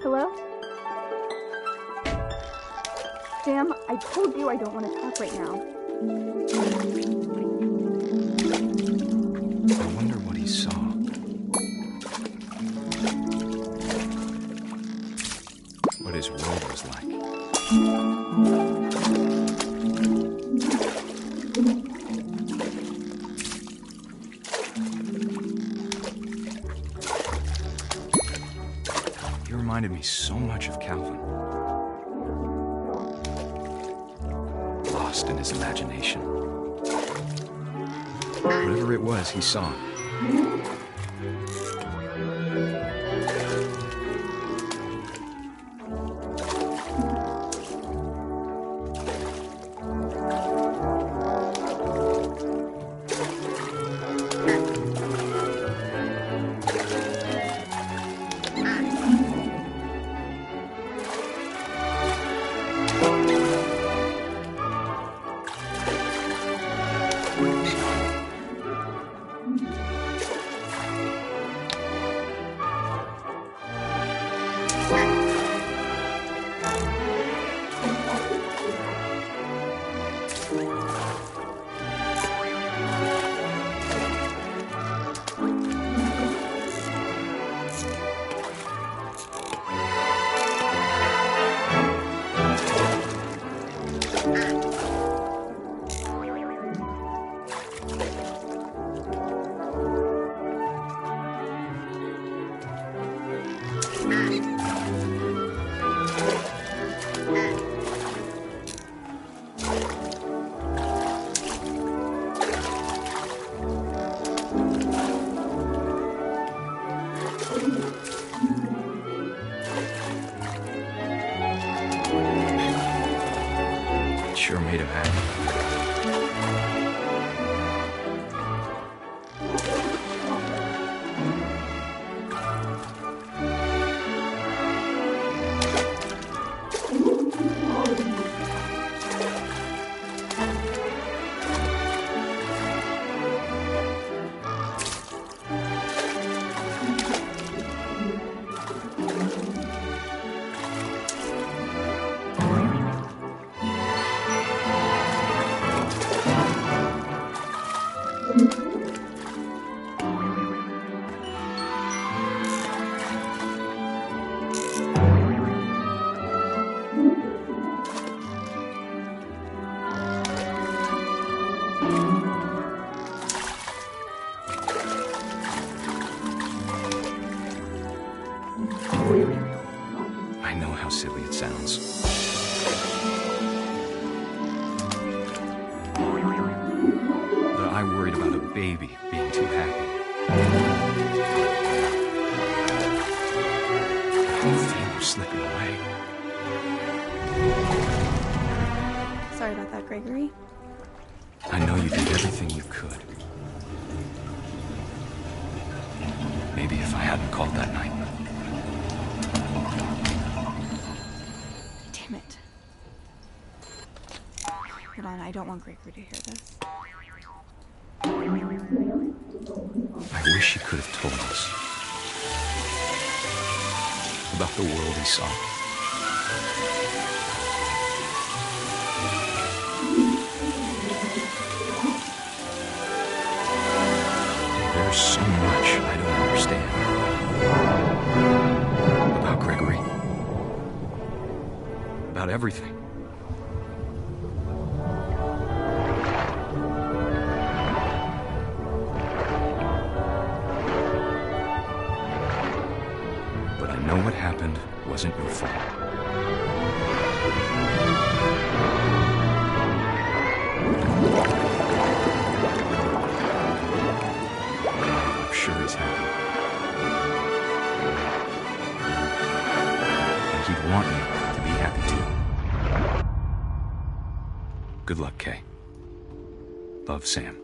Hello? Sam, I told you I don't want to talk right now. I wonder what he saw. What his world was like. Reminded me so much of Calvin. Lost in his imagination. Whatever it was, he saw. Sure made him happy. I know how silly it sounds. But I worried about a baby being too happy. Things were slipping away. Sorry about that, Gregory. I know you did everything you could. Maybe if I hadn't called that night. Damn it. Hold on, I don't want Gregory to hear this. I wish he could have told us about the world he saw. There's so much I don't understand about Gregory, about everything. But I know what happened wasn't your fault. I'm sure he's happy. And he'd want you to be happy too. Good luck, Kay. Love, Sam.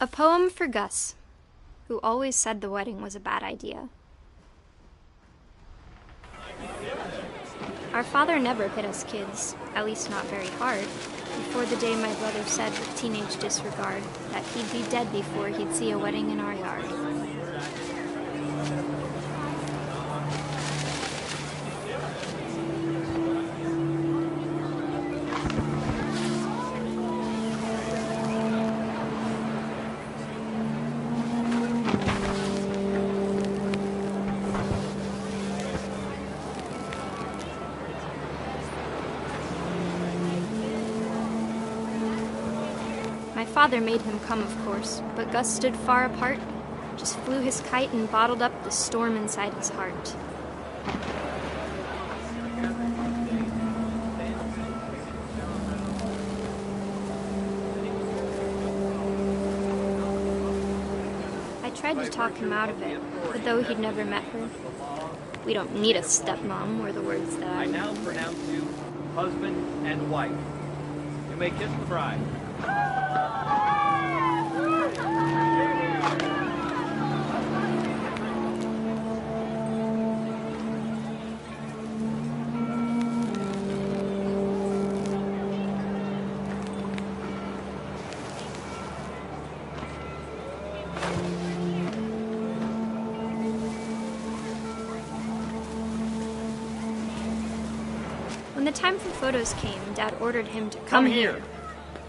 A poem for Gus, who always said the wedding was a bad idea. Our father never hit us kids, at least not very hard, before the day my brother said with teenage disregard that he'd be dead before he'd see a wedding in our yard. My father made him come, of course, but Gus stood far apart, just flew his kite and bottled up the storm inside his heart. I tried to talk him out of it, but though he'd never met her, "We don't need a stepmom," were the words that I now pronounce you husband and wife. You may kiss the bride. When the time for photos came, Dad ordered him to come here.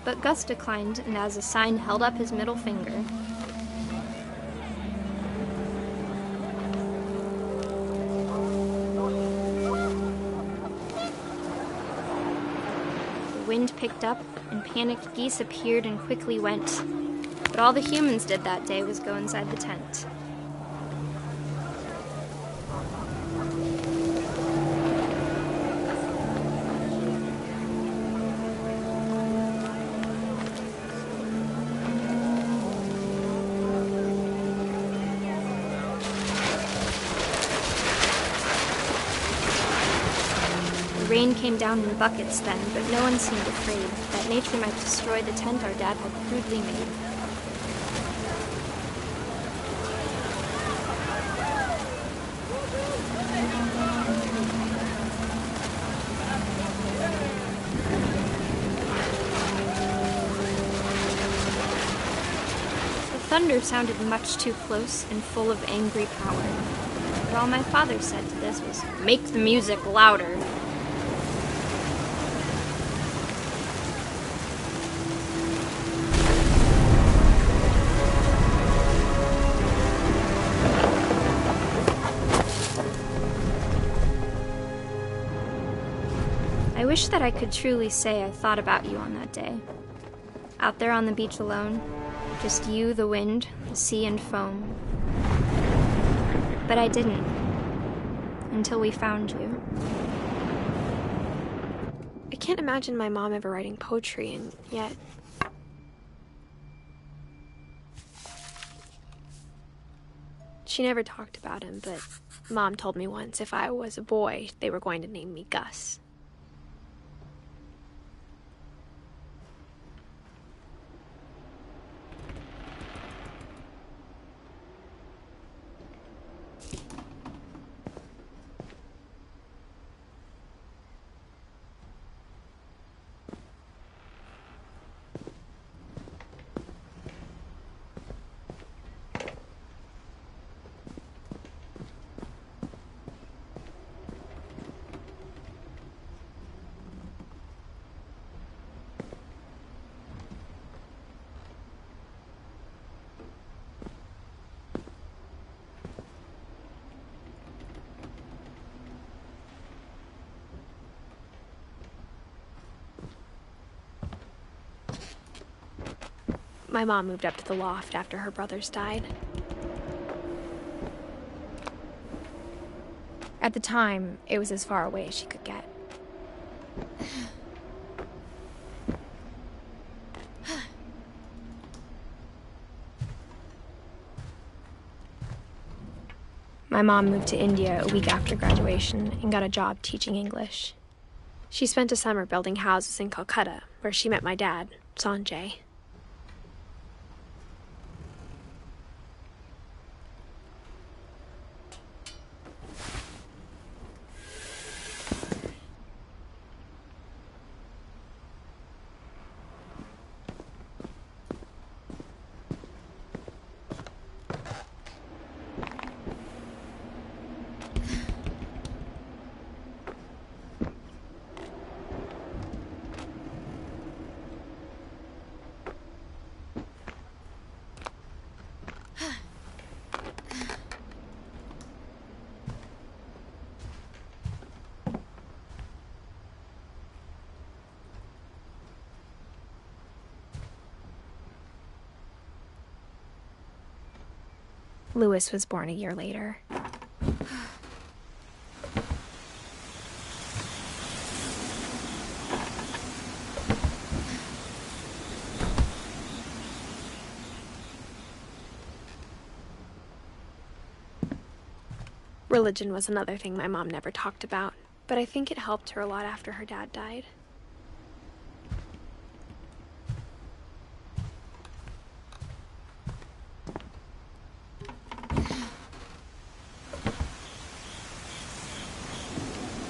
But Gus declined, and as a sign held up his middle finger. The wind picked up, and panicked geese appeared and quickly went. But all the humans did that day was go inside the tent. Rain came down in buckets then, but no one seemed afraid that nature might destroy the tent our dad had crudely made. The thunder sounded much too close and full of angry power. But all my father said to this was, "Make the music louder." I wish that I could truly say I thought about you on that day. Out there on the beach alone, Just you, the wind, the sea, and foam. But I didn't. Until we found you. I can't imagine my mom ever writing poetry, and yet... She never talked about him, but Mom told me once if I was a boy, they were going to name me Gus. My mom moved up to the loft after her brothers died. At the time, it was as far away as she could get. My mom moved to India a week after graduation and got a job teaching English. She spent a summer building houses in Calcutta, where she met my dad, Sanjay. Louis was born a year later. Religion was another thing my mom never talked about, but I think it helped her a lot after her dad died.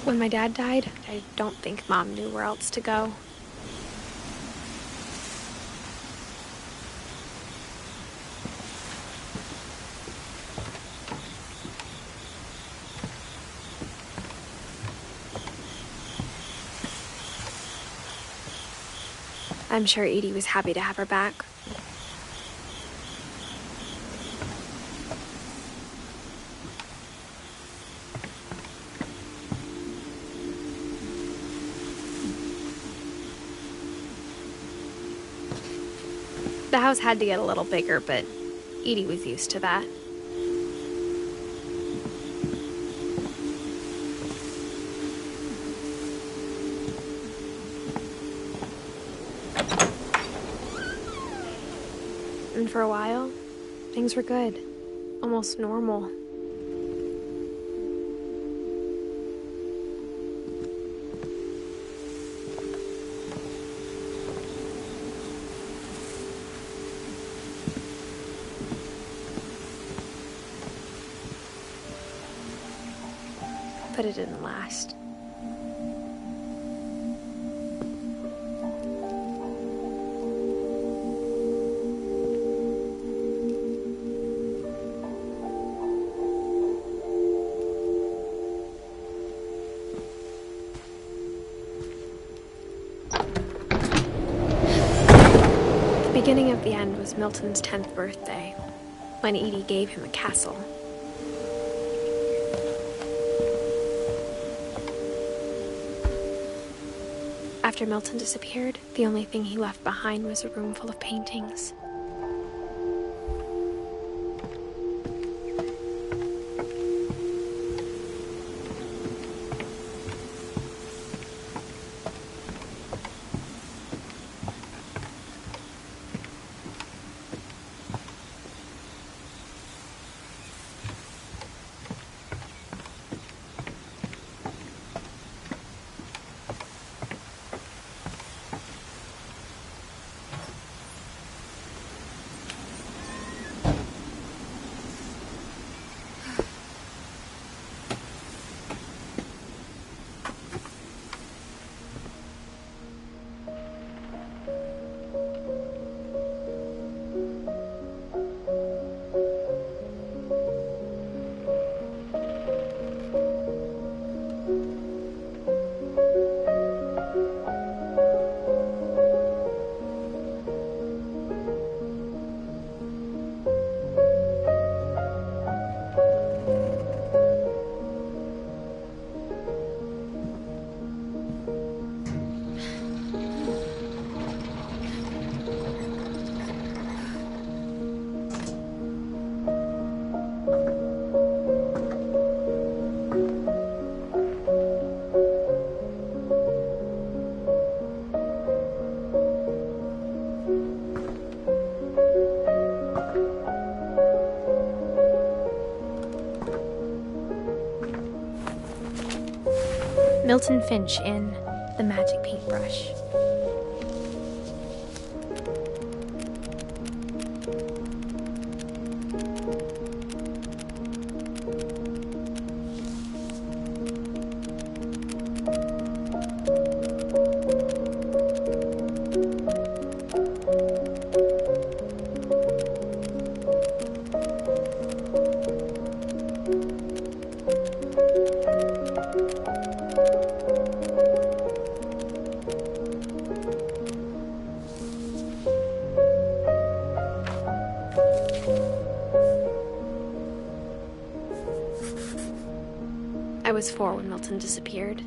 When my dad died, I don't think Mom knew where else to go. I'm sure Edie was happy to have her back. The house had to get a little bigger, but Edie was used to that. And for a while, things were good, almost normal. But it didn't last. The beginning of the end was Milton's 10th birthday, when Edie gave him a castle. After Milton disappeared, the only thing he left behind was a room full of paintings. Milton Finch in The Magic Paintbrush. I was 4 when Milton disappeared.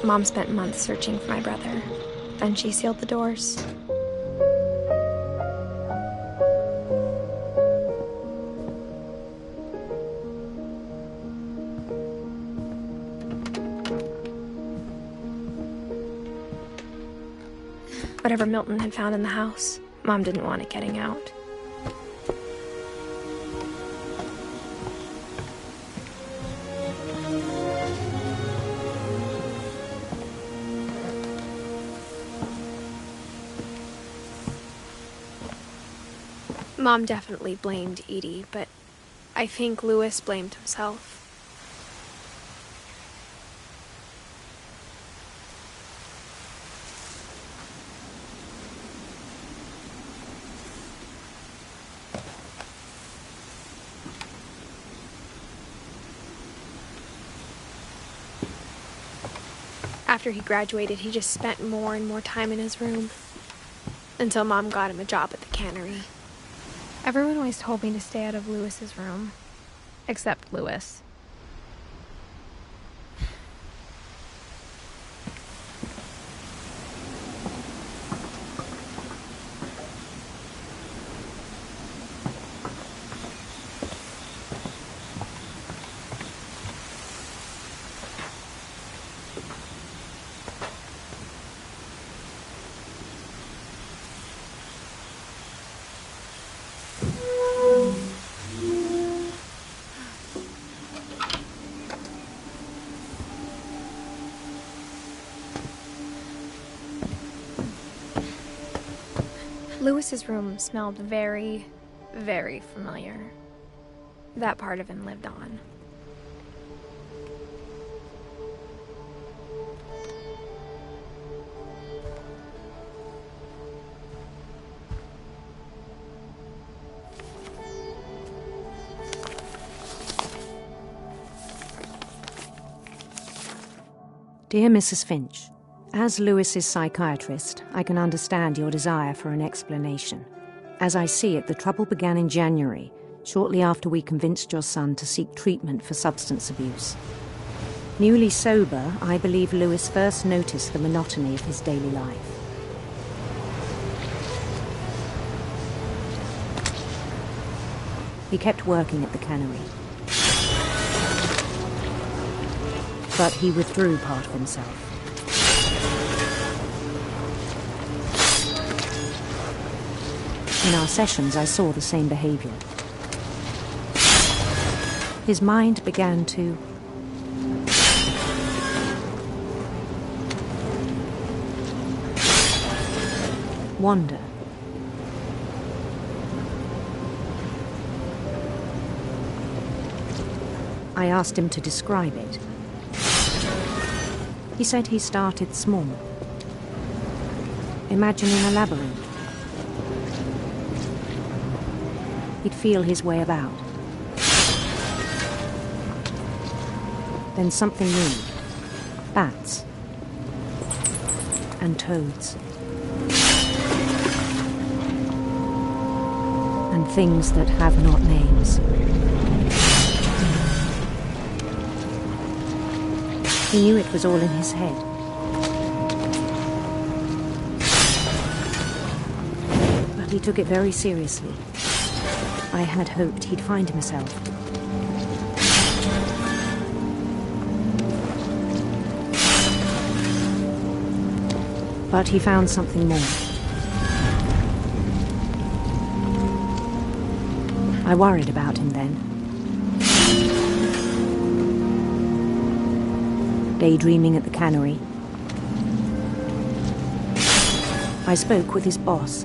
Mom spent months searching for my brother. Then she sealed the doors. Whatever Milton had found in the house, Mom didn't want it getting out. Mom definitely blamed Edie, but I think Louis blamed himself. After he graduated, he just spent more and more time in his room. Until Mom got him a job at the cannery. Everyone always told me to stay out of Louis's room. Except Louis. Louis's room smelled very, very familiar. That part of him lived on. Dear Mrs. Finch, as Louis's psychiatrist, I can understand your desire for an explanation. As I see it, the trouble began in January, shortly after we convinced your son to seek treatment for substance abuse. Newly sober, I believe Louis first noticed the monotony of his daily life. He kept working at the cannery. But he withdrew part of himself. In our sessions, I saw the same behavior. His mind began to wander. I asked him to describe it. He said he started small, imagining a labyrinth. He'd feel his way about. Then something moved. Bats. And toads. And things that have not names. He knew it was all in his head. But he took it very seriously. I had hoped he'd find himself. But he found something more. I worried about him then. Daydreaming at the cannery, I spoke with his boss.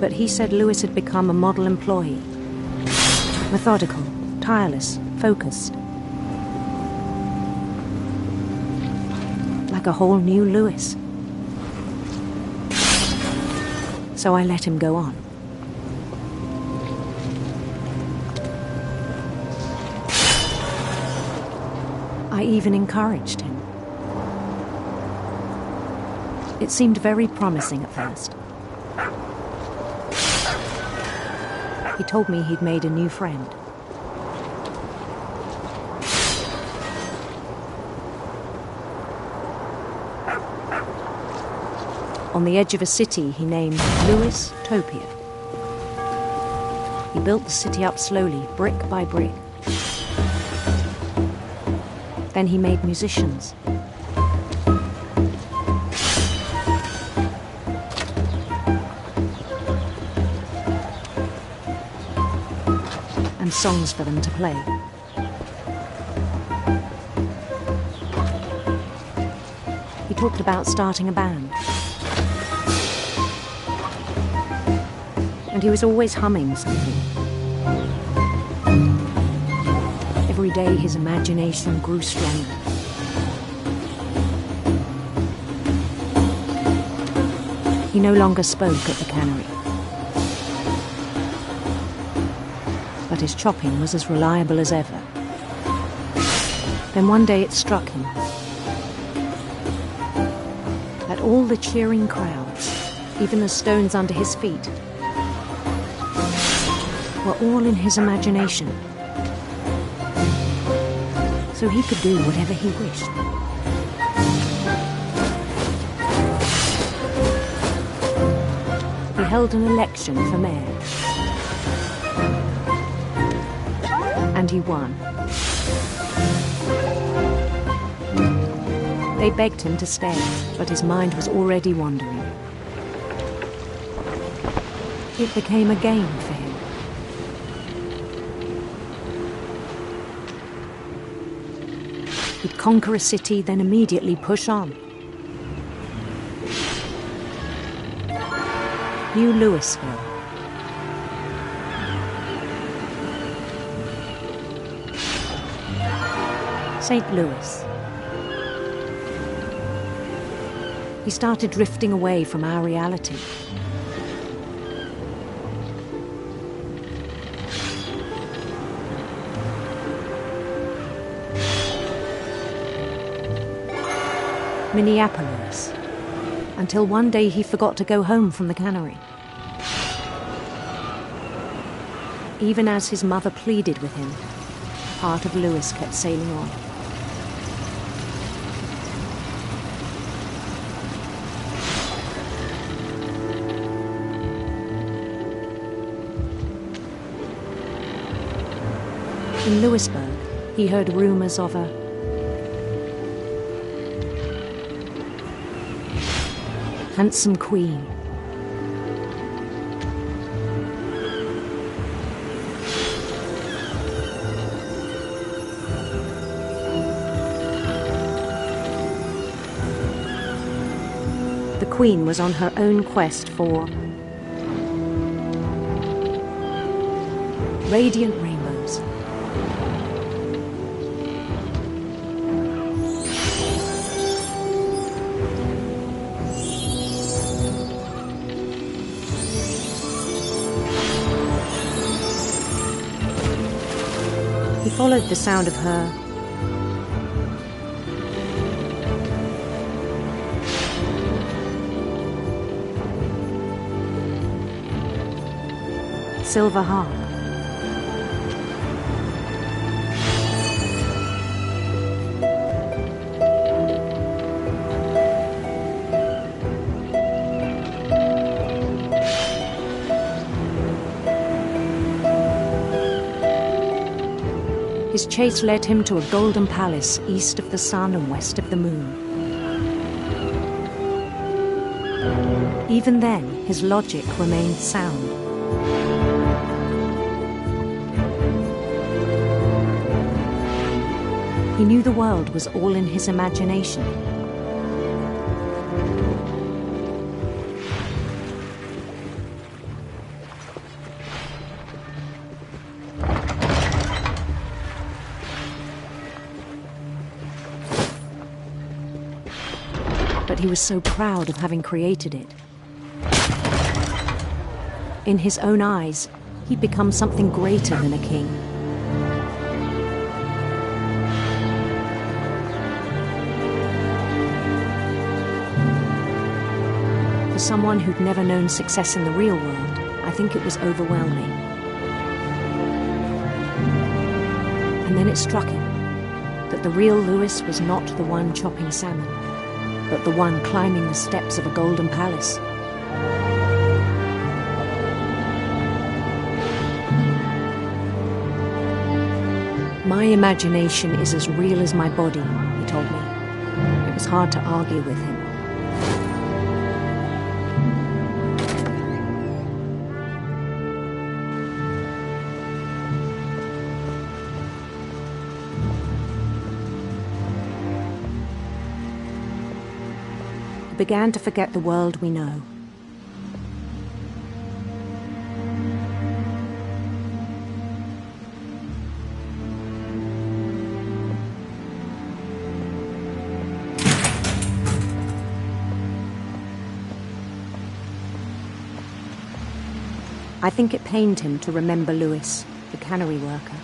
But he said Lewis had become a model employee. Methodical, tireless, focused. Like a whole new Lewis. So I let him go on. I even encouraged him. It seemed very promising at first. He told me he'd made a new friend. On the edge of a city he named Lewis Topia. He built the city up slowly, brick by brick. Then he made musicians. And songs for them to play. He talked about starting a band. And he was always humming something. Every day his imagination grew stronger. He no longer spoke at the cannery. But his chopping was as reliable as ever. Then one day it struck him that all the cheering crowds, even the stones under his feet, were all in his imagination. So he could do whatever he wished. He held an election for mayor. And he won. They begged him to stay, but his mind was already wandering. It became a game for him. He'd conquer a city, then immediately push on. New Louisville. St. Louis. He started drifting away from our reality. Minneapolis, until one day he forgot to go home from the cannery. Even as his mother pleaded with him, part of Lewis kept sailing on. In Lewisburg, he heard rumors of a handsome queen. The queen was on her own quest for radiant rainbows. He followed the sound of her silver harp. His chase led him to a golden palace east of the sun and west of the moon. Even then, his logic remained sound. He knew the world was all in his imagination. But he was so proud of having created it. In his own eyes, he'd become something greater than a king. For someone who'd never known success in the real world, I think it was overwhelming. And then it struck him that the real Lewis was not the one chopping salmon, but the one climbing the steps of a golden palace. My imagination is as real as my body, he told me. It was hard to argue with him. We began to forget the world we know. I think it pained him to remember Lewis, the cannery worker.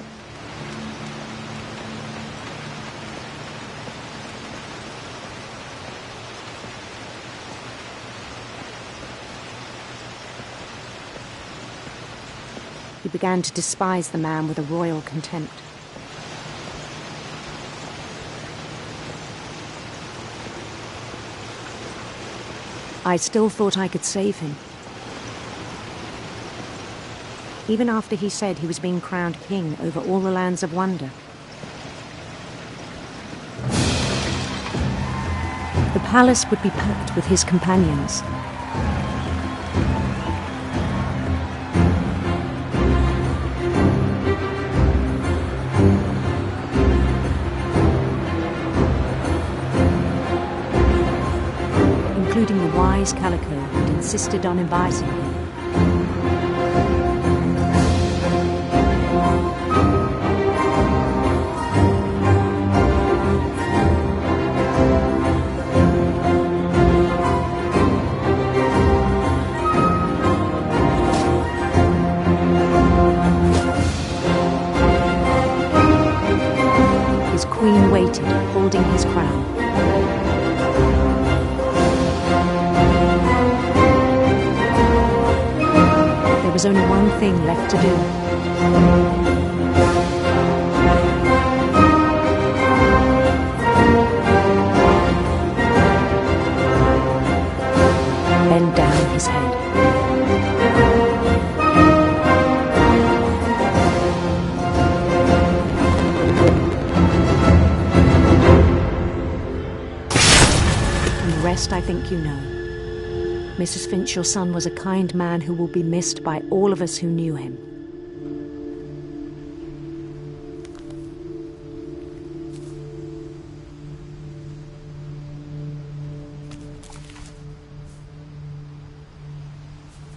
He began to despise the man with a royal contempt. I still thought I could save him. Even after he said he was being crowned king over all the lands of wonder. The palace would be packed with his companions. Including the wise Calico who'd insisted on inviting me. His queen waited, holding his crown. There was only one thing left to do. Bend down his head. And the rest I think you know. Mrs. Finch, your son was a kind man who will be missed by all of us who knew him.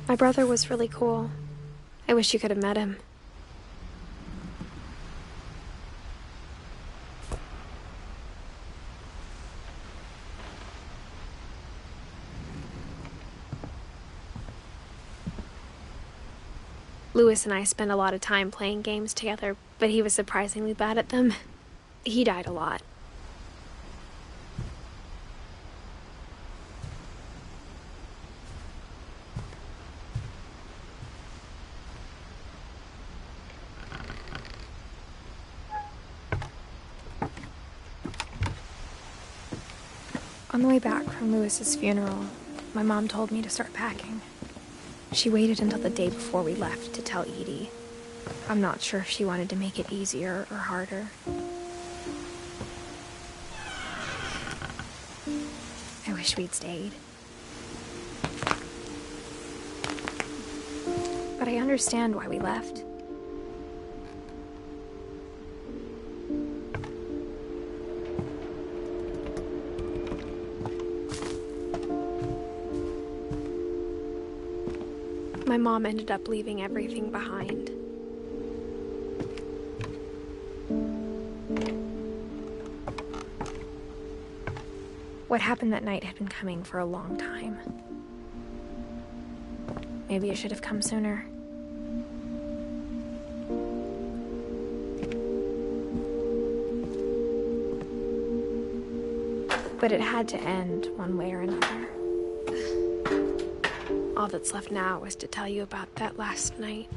My brother was really cool. I wish you could have met him. Lewis and I spent a lot of time playing games together, but he was surprisingly bad at them. He died a lot. On the way back from Lewis's funeral, my mom told me to start packing. She waited until the day before we left to tell Edie. I'm not sure if she wanted to make it easier or harder. I wish we'd stayed. But I understand why we left. My mom ended up leaving everything behind. What happened that night had been coming for a long time. Maybe it should have come sooner. But it had to end one way or another. All that's left now is to tell you about that last night.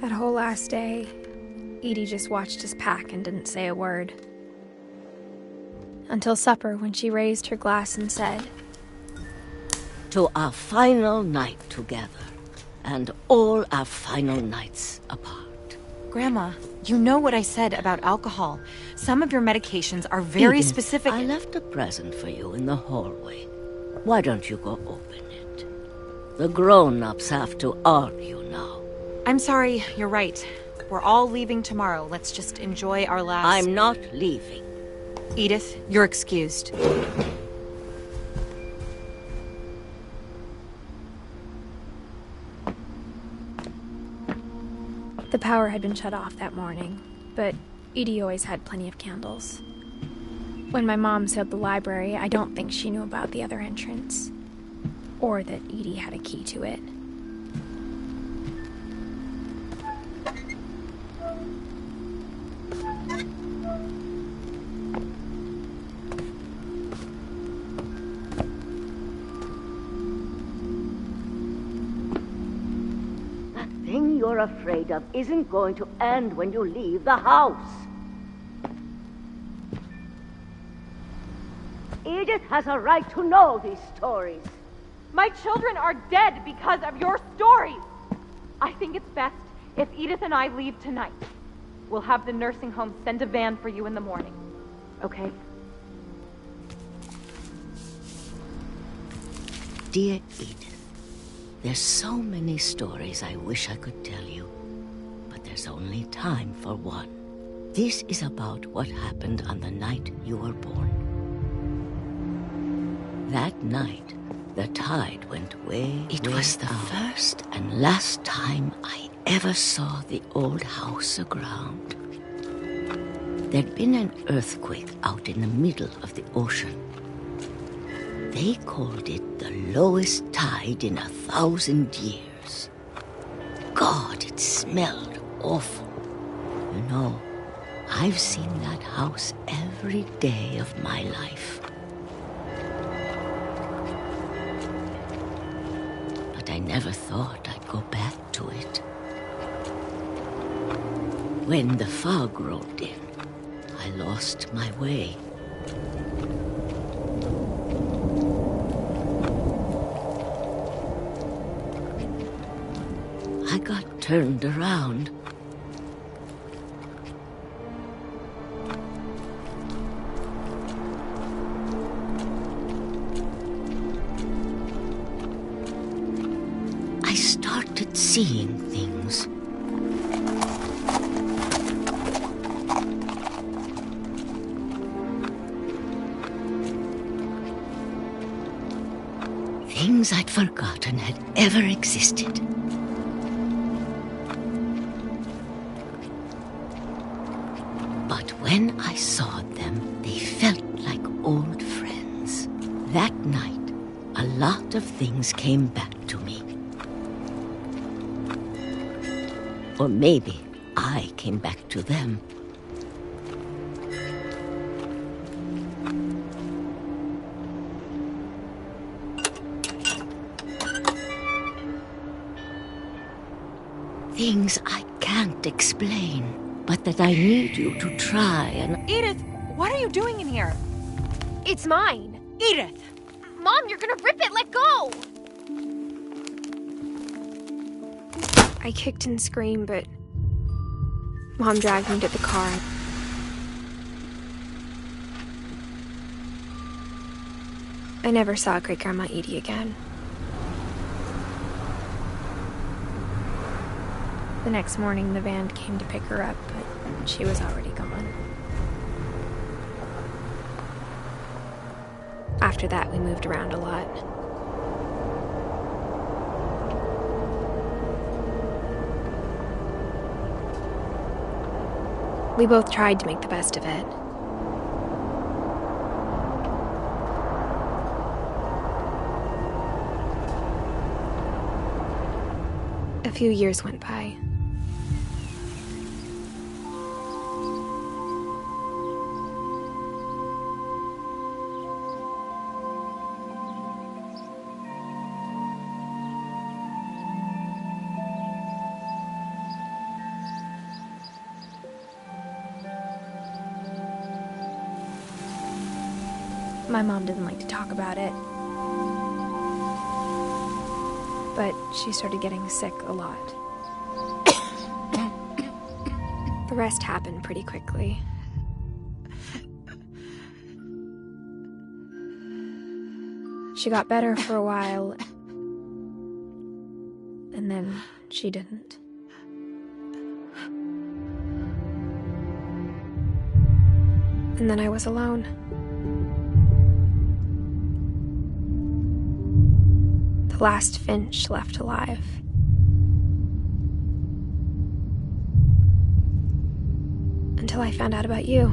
That whole last day, Edie just watched us pack and didn't say a word. Until supper, when she raised her glass and said, "To our final night together, and all our final nights apart." Grandma, you know what I said about alcohol. Some of your medications are very Edith, specific. I left a present for you in the hallway. Why don't you go open it? The grown-ups have to argue now. I'm sorry, you're right. We're all leaving tomorrow. Let's just enjoy our last... I'm not leaving. Edith, you're excused. The power had been shut off that morning, but Edie always had plenty of candles. When my mom sailed the library, I don't think she knew about the other entrance, or that Edie had a key to it. The thing you're afraid of isn't going to end when you leave the house. Edith has a right to know these stories. My children are dead because of your stories. I think it's best if Edith and I leave tonight. We'll have the nursing home send a van for you in the morning. Okay? Dear Edith, there's so many stories I wish I could tell you, but there's only time for one. This is about what happened on the night you were born. That night, the tide went way, It was the first and last time I ever saw the old house aground. There'd been an earthquake out in the middle of the ocean. They called it the lowest tide in 1,000 years. God, it smelled awful. You know, I've seen that house every day of my life. But I never thought I'd go back to it. When the fog rolled in, I lost my way. I got turned around. I started seeing things. Things I'd forgotten had ever existed. But when I saw them, they felt like old friends. That night, a lot of things came back to me. Or maybe I came back to them. things I can't explain, but that I need you to try and... Edith, what are you doing in here? It's mine. Edith! Mom, you're gonna rip it! Let go! I kicked and screamed, but Mom dragged me to the car. I never saw Great-Grandma Edie again. The next morning, the van came to pick her up, but she was already gone. After that, we moved around a lot. We both tried to make the best of it. A few years went by. My mom didn't like to talk about it, but she started getting sick a lot. The rest happened pretty quickly. She got better for a while, and then she didn't. And then I was alone. The last Finch left alive. Until I found out about you.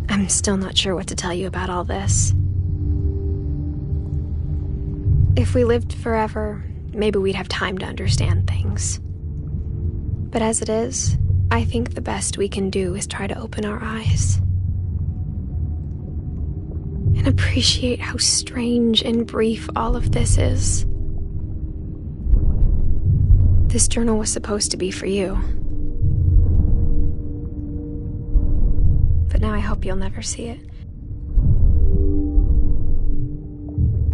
I'm still not sure what to tell you about all this. If we lived forever, maybe we'd have time to understand things. But as it is, I think the best we can do is try to open our eyes. And appreciate how strange and brief all of this is. This journal was supposed to be for you. But now I hope you'll never see it.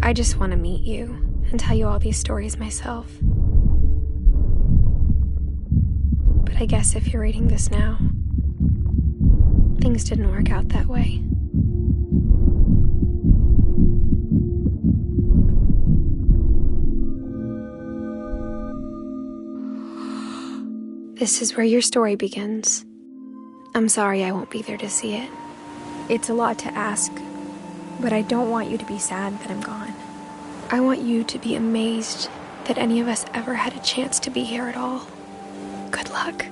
I just want to meet you and tell you all these stories myself. But I guess if you're reading this now, things didn't work out that way. This is where your story begins. I'm sorry I won't be there to see it. It's a lot to ask, but I don't want you to be sad that I'm gone. I want you to be amazed that any of us ever had a chance to be here at all. Good luck.